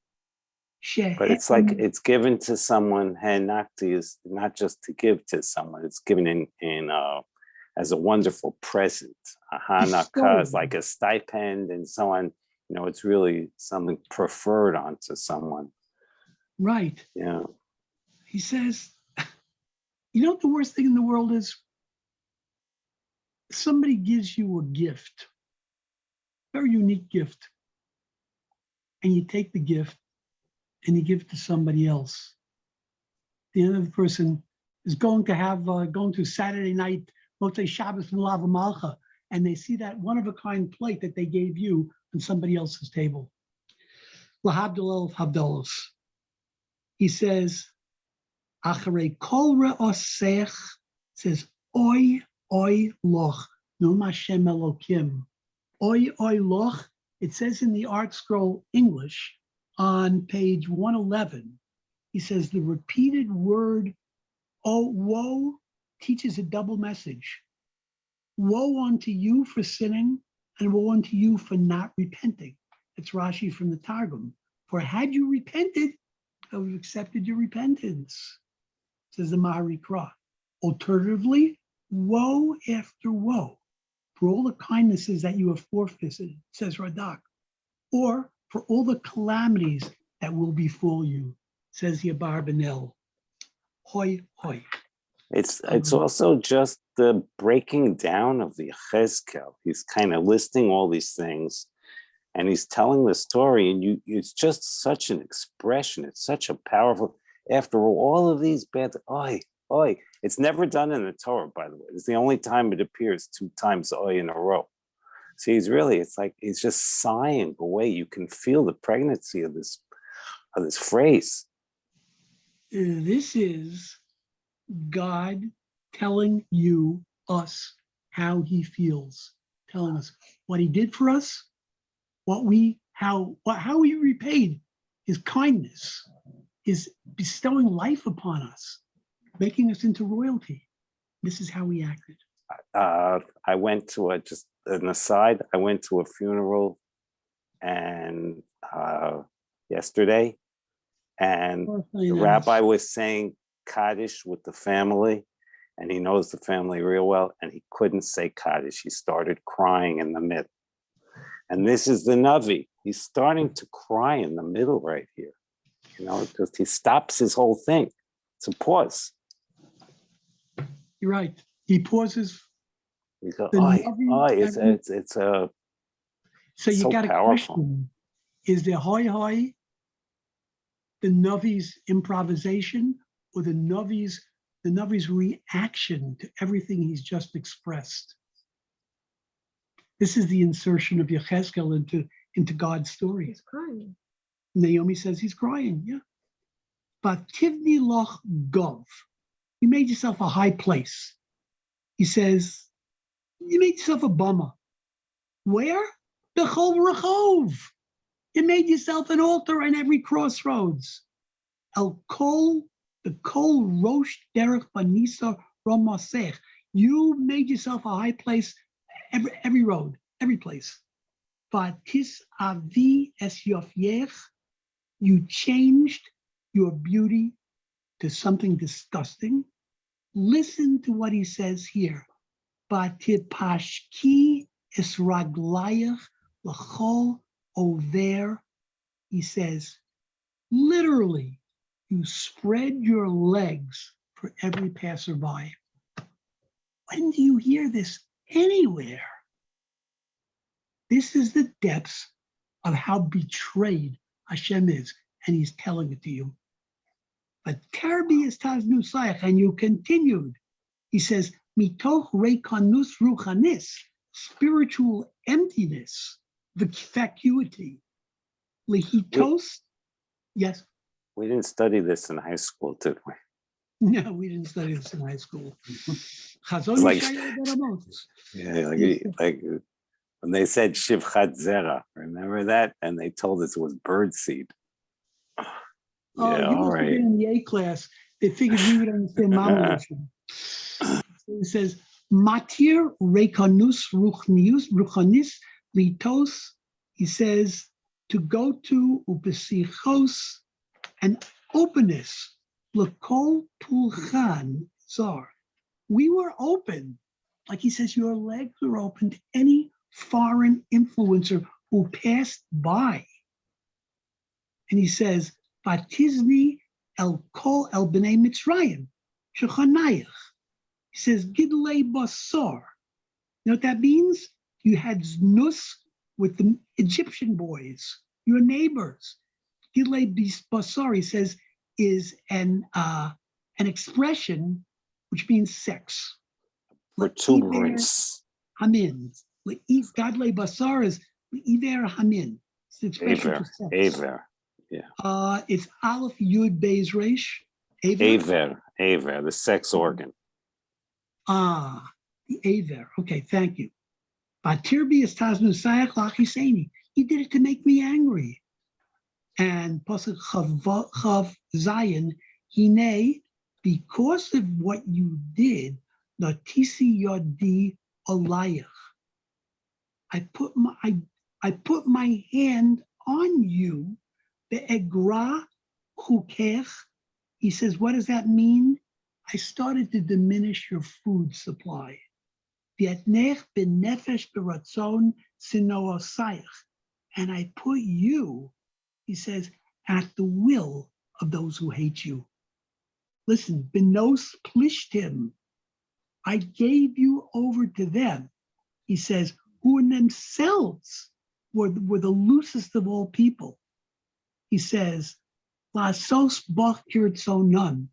But it's like it's given to someone. Hanakti is not just to give to someone; it's given in as a wonderful present. A Hanukkah is like a stipend, and so on. You know, it's really something preferred onto someone. Right. Yeah. He says, you know what the worst thing in the world is? Somebody gives you a gift, very unique gift, and you take the gift and you give it to somebody else. the other person is going to Saturday night, Motzei Shabbos Lava Malcha, and they see that one-of-a-kind plate that they gave you on somebody else's table. Lahabdul Havdalos. He says, Acharei kol re'osech, says, Oy, oy, loch, no Hashem Elokim. Oy, oy, loch, it says in the Art Scroll English on page 111, he says the repeated word, oh, woe, teaches a double message. Woe unto you for sinning, and woe unto you for not repenting. It's Rashi from the Targum. For had you repented, I would have accepted your repentance, says the Maharikra. Alternatively, woe after woe for all the kindnesses that you have forfeited, says Radak, or for all the calamities that will befall you, says Yabar Benel. Hoi, hoi. It's also just the breaking down of the Ezekiel. He's kind of listing all these things, and he's telling the story, and it's just such an expression. It's such a powerful, after all of these bad, oi, oi. It's never done in the Torah, by the way. It's the only time it appears 2 times oi in a row. So it's like he's just sighing away. You can feel the pregnancy of this phrase. This is God telling us how he feels, telling us what he did for us, how he repaid his kindness, his bestowing life upon us, making us into royalty. This is how he acted. I went to just an aside, I went to a funeral and yesterday, and the rabbi was saying Kaddish with the family, and he knows the family real well, and he couldn't say Kaddish. He started crying in the middle. And this is the Navi. He's starting to cry in the middle right here, because he stops his whole thing. It's a pause. You're right. He pauses. You go, it's so you so got a powerful. question. Is the hoi hoi the Navi's improvisation, or the Navi's reaction to everything he's just expressed? This is the insertion of Yechezkel into God's story. He's crying. Naomi says he's crying, yeah. But Tivni Loch Gov, you made yourself a high place. He says, you made yourself a bummer. Where? Bechol Rechov. You made yourself an altar on every crossroads. El Kol, the Kol Rosh Derech Banisa Ramasech. You made yourself a high place, every road, every place. Vatis Avi Es Yofyech. You changed your beauty to something disgusting. Listen to what he says here. Vatipashki es raglayach l'chol over. He says, literally, you spread your legs for every passerby. When do you hear this anywhere? This is the depths of how betrayed Hashem is, and he's telling it to you. But Terbi is Taznu Sayach, and you continued. He says, Mitoch Reikanus Ruchanis, spiritual emptiness, the vacuity. Lihitos, yes? We didn't study this in high school, did we? No, we didn't study this in high school. Like when they said Shivchat Zera, remember that? And they told us it was birdseed. Oh, Yeah, you all must have right. been in the A class. They figured we would understand Mamalishim. So it says, Matir Reikanus Ruchanis Litos. He says, to go to Upesichos, and openness. L'kol pulchan zar. We were open. Like he says, your legs were open to any foreign influencer who passed by. And he says, Batizni el kol el b'nei Mitzrayim, shechanayich. He says, Gidlei basar. You know what that means? You had znus with the Egyptian boys, your neighbors. Gidlei basar, he says, is an an expression which means sex. Protuberance. Hamin. Gadle basar is iver hamin. It's the expression Aver. for sex. Aver. It's Aleph Yud Beis Resh. Aver, the sex organ. Ah, the Aver. Okay, thank you. Batirbi is Taznu Sayach Lachiseni. He did it to make me angry. And Pasuk Chav Zayin, Hine, because of what you did, the Tisi Yodi Alayach. I put my hand on you, the Egra Chukech. He says, what does that mean? I started to diminish your food supply. And I put you, he says, at the will of those who hate you. Listen, Benos Plishtim, I gave you over to them. He says, who in themselves were the loosest of all people. He says, Lasos Bachkirt so none.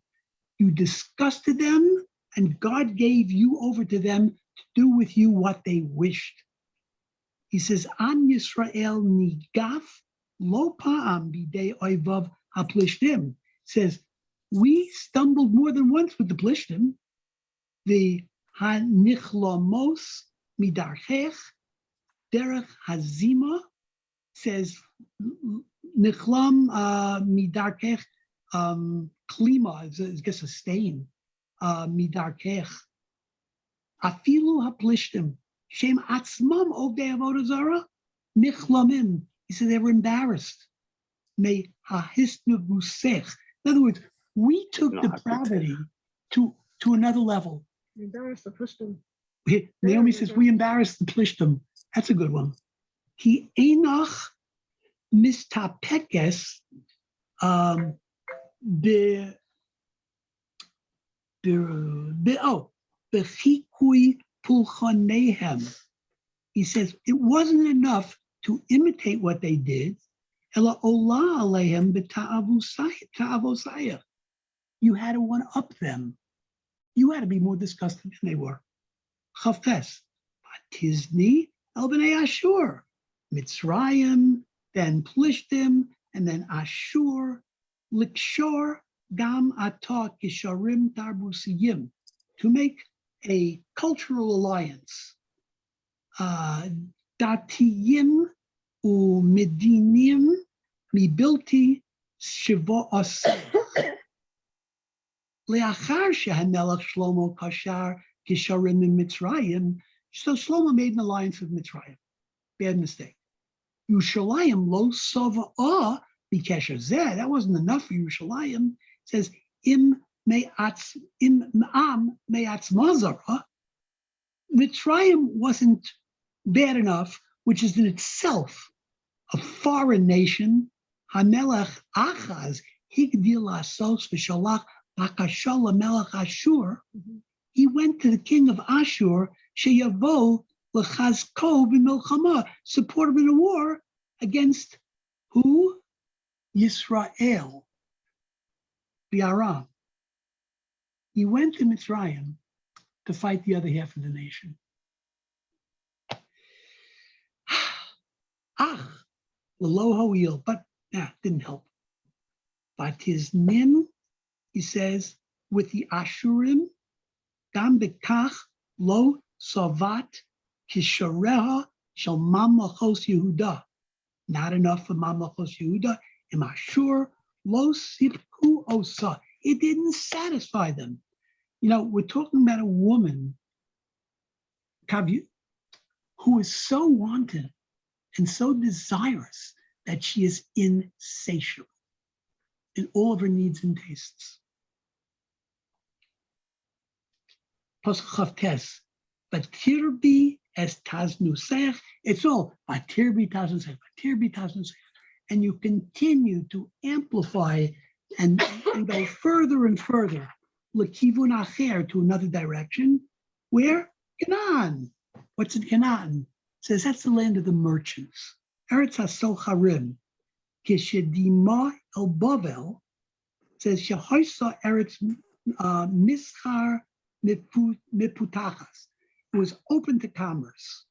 You disgusted them, and God gave you over to them to do with you what they wished. He says, Am Yisrael nigaf lo pa'am bidei oivav haplishtim. Says, we stumbled more than once with the plishtim. The hanichlamos midarchech derech hazima says, nichlam midarchech klima is I guess a stain. Midarkech. Afilu haplishtim. Shem atzmam ovdei avodah zara. Nichlamim. He said they were embarrassed. Me hahisnu busech. In other words, we took depravity to another level. Embarrassed the Plishtim. Naomi says, we embarrassed the plishtim. That's a good one. He enach mistapekes bechikui pulchanehem. He says it wasn't enough to imitate what they did. Ela ola alehem b'ta'avosaya. You had to one up them. You had to be more disgusting than they were. Chavtes, Tizni el b'nei Ashur, Mitzrayim, then Plishtim, and then Ashur, Likshor, Gam Atah Kisharim Tarbusiyim, to make a cultural alliance. Datiyim u'Medinim mibilti shivo aseh. Leachar shehamelech Shlomo kashar kisharim in Mitzrayim. So Shlomo made an alliance with Mitzrayim. Bad mistake. Yerushalayim lo sova'ah b'kesher zeh. That wasn't enough for Yerushalayim. It says im me'atz mazara. Mitzrayim wasn't bad enough, which is in itself a foreign nation. Hamelech Achaz higdil asos v'shalach bakashal melech Ashur. He went to the king of Ashur, sheyavo l'chazko b'milchama, support him in a war against who? Yisrael, Aram. He went to Mitzrayim to fight the other half of the nation. Lo ho'il, but didn't help. But his nim, he says, with the Ashurim, gam bekach lo savat kishareha shel mamlachos Yehuda. Not enough for mamlachos Yehuda. Im Ashur lo sipku osa. It didn't satisfy them. You know, we're talking about a woman who is so wanted and so desirous that she is insatiable in all of her needs and tastes. Pasuk Chavtes, Batirbi es taznusech. It's all Batirbi taznusech, Batirbi taznusech. And you continue to amplify and go further and further, L'kivun acher, to another direction, where? Canaan. What's in Canaan? It says that's the land of the merchants. Eretz HaSocharim, Kishedima El Bavel, says Shehoisa Eretz Mischar Miputachas. It was open to commerce.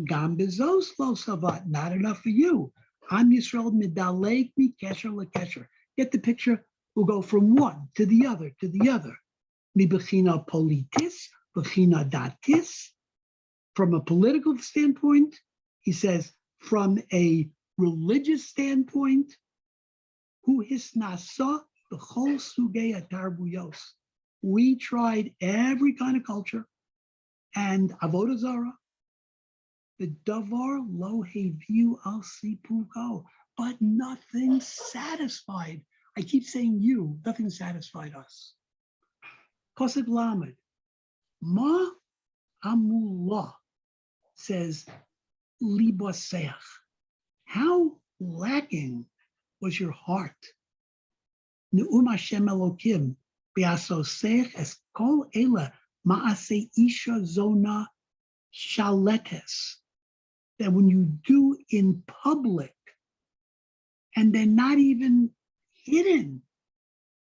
Gam bezos lo savat, not enough for you. Am Yisrael midalek mi kesher lekesher. Get the picture? We'll go from one to the other to the other. Mi bechina politis, bechina datis. From a political standpoint, he says, from a religious standpoint, hu hisnasa b'chol sugei atarbuyos. We tried every kind of culture and avodah zarah. The davar lo heviu al sipuko, but nothing satisfied. I keep saying you, nothing satisfied us. Kosek lamed, ma amullah says libaseach. How lacking was your heart? Ne'um Hashem Elokim be'asosech es kol ela ma'ase isha zona shaletes. That when you do in public, and they're not even hidden,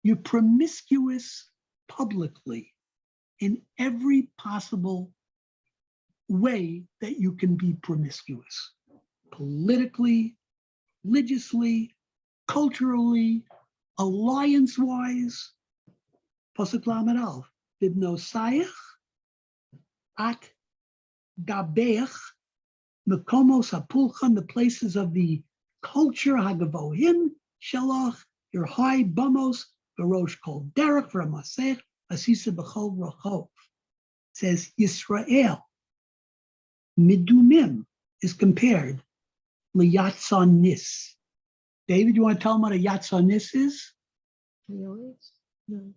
you're promiscuous publicly in every possible way that you can be promiscuous. Politically, religiously, culturally, alliance-wise. Pasuk Lamed Aleph, Bibnosayach at Gabeach, Mekomos Hapulchan, the places of the culture, Hagavohim, Shalach, your high bamos, Barosh Kol Derech, Ramasech, Asisa B'chol Rachov. Says Yisrael, Midumim is compared Liyatson Nis. David, you want to tell them what a Yatson Nis is? Yours? No.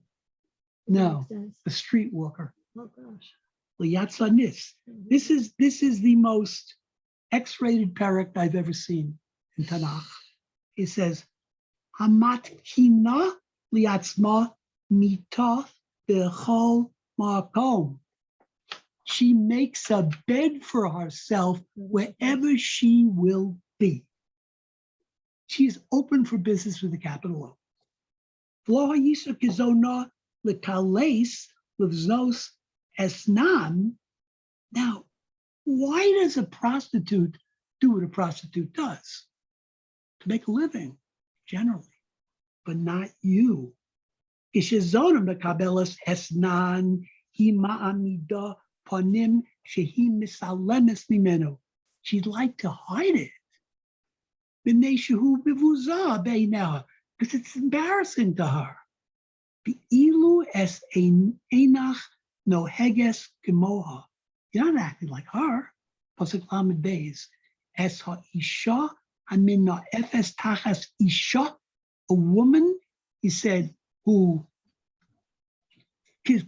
No, Makes sense. a streetwalker. Oh, gosh. Liyatson Nis. This is the most X-rated parak I've ever seen in Tanakh. It says, Hamat kina liatzma mita b'chol makom. She makes a bed for herself wherever she will be. She's open for business with a capital O. V'lo hayisa kizona lekales levznos esnan. Now, why does a prostitute do what a prostitute does? To make a living, generally, but not you. Ishizonam mekabelas esnan hima amida panim shehi misalemes mimenu. She'd like to hide it. B'nei shehu bivuza beinah, because it's embarrassing to her. Be'ilu es einach noheges gemoha. You're not acting like her. Pasuk Lamed Beis. Es ha'isha amina efes tachas isha, a woman, he said, who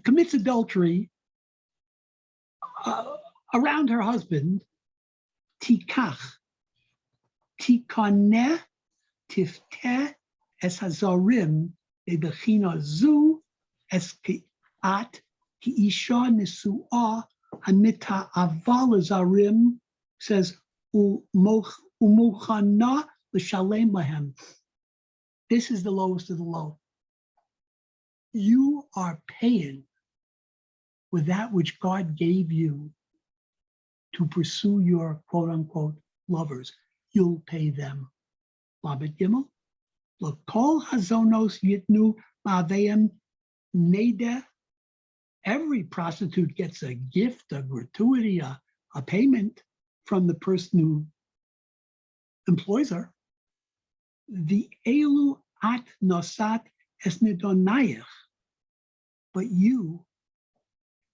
commits adultery around her husband, tikach, tikaneh, tifteh, es hazarim, bebechina zu, es ki'at, ki isha nisu'ah, Amita aval zarim, says umuchana l'shalem lahem. This is the lowest of the low. You are paying with that which God gave you to pursue your quote unquote lovers. You'll pay them. Lamed Gimel. L'kol hazonos yitnu ma'aveim nedeh. Every prostitute gets a gift, a gratuity, a payment from the person who employs her. The elu at nosat esnidonayach, but you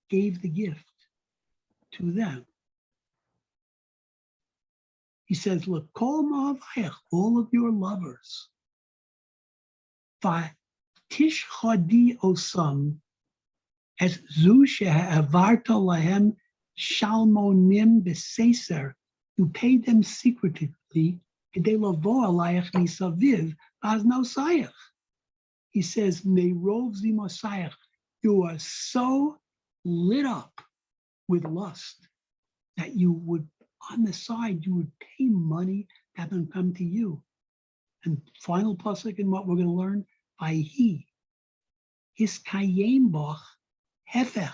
gave the gift to them. He says, "L'kol ma'avayach," all of your lovers. V'tish chadi osam. As zu she'avarta lahem shalmonim b'seser, you paid them secretively, k'dei lavo alayach misaviv az nosayach. He says, me'rov zimosayach, you are so lit up with lust that you would, on the side, you would pay money to have them come to you. And final pasuk in what we're going to learn, Vayhi, hiskayem boch hefech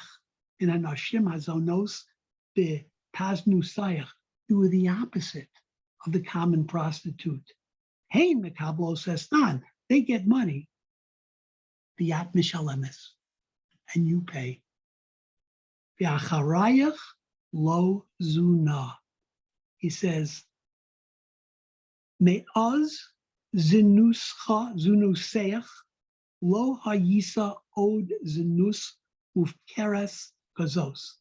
in anashim hazonos be taznu sayach. Do the opposite of the common prostitute. Hey, Mikablo says, they get money. Viat mishalemes, and you pay. Viacharayach lo zuna. He says, me'oz zinuseach lo hayisa od zinus ufkeres gazos.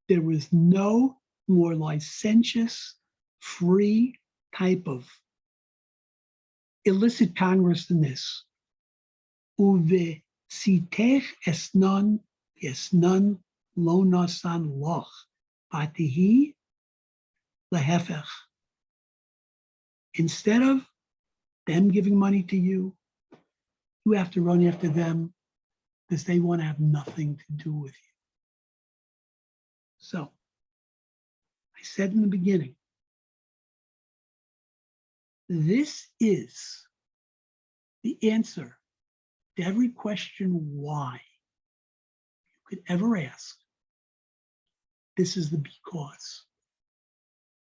There was no more licentious, free type of illicit congress than this. Uve sitech esnon lo nasan loch patihi lehefech. Instead of them giving money to you, you have to run after them because they want to have nothing to do with you. So, I said in the beginning, this is the answer to every question why you could ever ask. This is the because.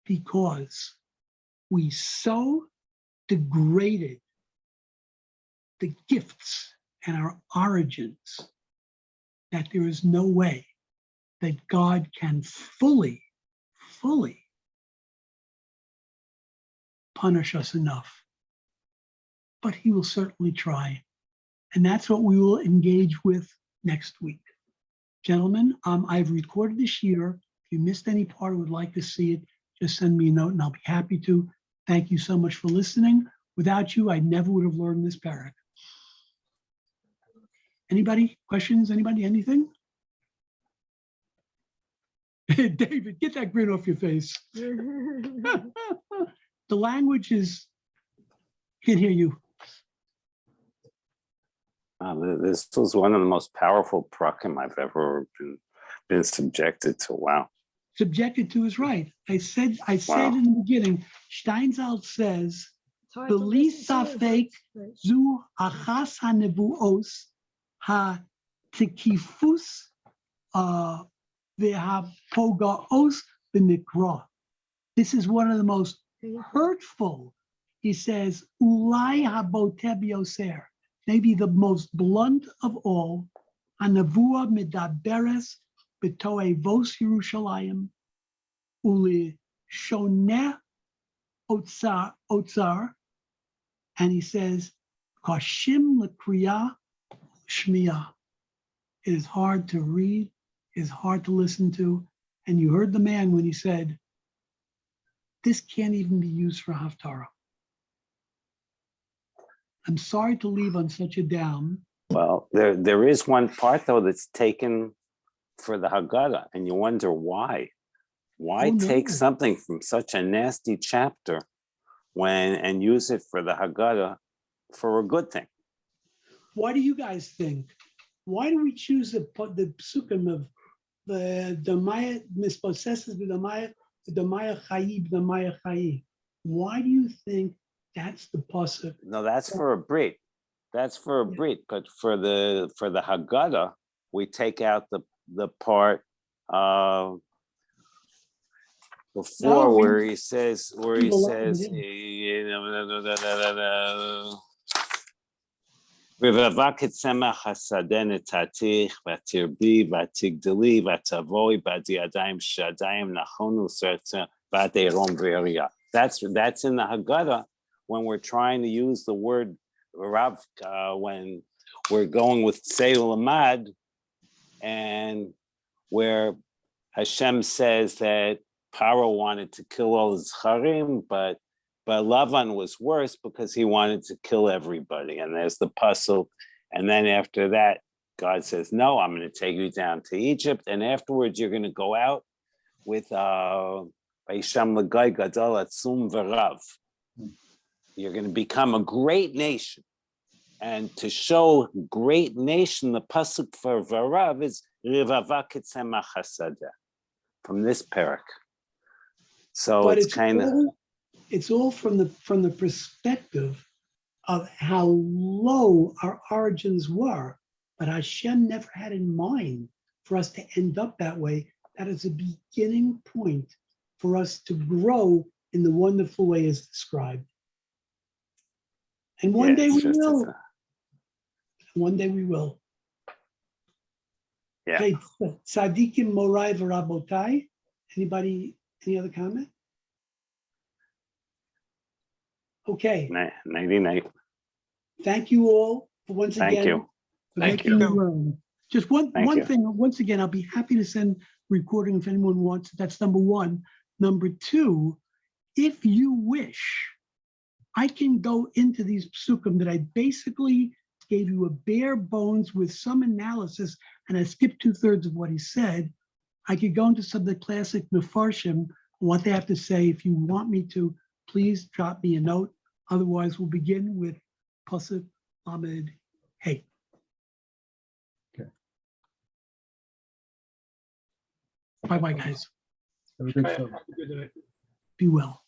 Because we so degraded the gifts and our origins that there is no way that God can fully punish us enough. But he will certainly try. And that's what we will engage with next week. Gentlemen, I've recorded this year. If you missed any part or would like to see it, just send me a note and I'll be happy to. Thank you so much for listening. Without you, I never would have learned this parak. Anybody? Questions? Anybody? Anything? David, get that grin off your face. The language is, can't hear you. This was one of the most powerful prakim I've ever been subjected to. Wow. Subjected to is right. I said Wow. in the beginning, Steinsaltz says, It's hard to Beli listen to, safek right. zu achas hanevuos ha-tekifus ve'ha-pogaos b'mikra. This is one of the most hurtful, he says, ulai haboteb yoser, maybe the most blunt of all, hanavua medaberes b'toevos Yerushalayim uli shoneh otzar, and he says, kashim lekriya shmiya. It is hard to read, it is hard to listen to, and you heard the man when he said, this can't even be used for Haftarah. I'm sorry to leave on such a down. Well, there is one part though that's taken for the Haggadah, and you wonder why. Why take something from such a nasty chapter and use it for the Haggadah for a good thing? Why do you guys think? Why do we choose the psukim of the Maya mispossesses the Maya Chayib, the Maya Chayi? Why do you think that's the pasuk? No, that's for a brit. That's for a brit, but for the Haggadah, we take out the part before where he says "V'vavak et tzemach hasadeh netatich v'tirbi v'tigdali v'tavoi b'adiyadayim shadayim nachonu sertze v'aderom v'eria." That's in the Haggadah when we're trying to use the word Rav, when we're going with Seil Amad, and where Hashem says that Paro wanted to kill all his Charim, but Lavan was worse because he wanted to kill everybody. And there's the pasuk. And then after that, God says, no, I'm going to take you down to Egypt. And afterwards, you're going to go out with Vaisham Lagai Gadol Atzum V'Rav. You're going to become a great nation. And to show great nation, the pasuk for V'Rav is Rivava Ketzemach Hasadeh, from this parak. So But it's kind of... It's all from the perspective of how low our origins were. but Hashem never had in mind for us to end up that way. That is a beginning point for us to grow in the wonderful way as described. And one day we will. One day we will. Yeah. Okay, Tzadikim Morai V'Rabotai. Anybody, any other comment? Okay, Nighty night. thank you all for once Thank again. you. For Thank making you. me learn. Just one Thank you. thing, once again, I'll be happy to send recording if anyone wants. That's number one. Number two, if you wish, I can go into these psukim that I basically gave you a bare bones with some analysis, and I skipped 2/3 of what he said. I could go into some of the classic Mefarshim, what they have to say. If you want me to, please drop me a note. Otherwise, we'll begin with Pasuk Lamed Hey. Okay. Bye-bye, guys. Have a good Have show. a good night. Be well.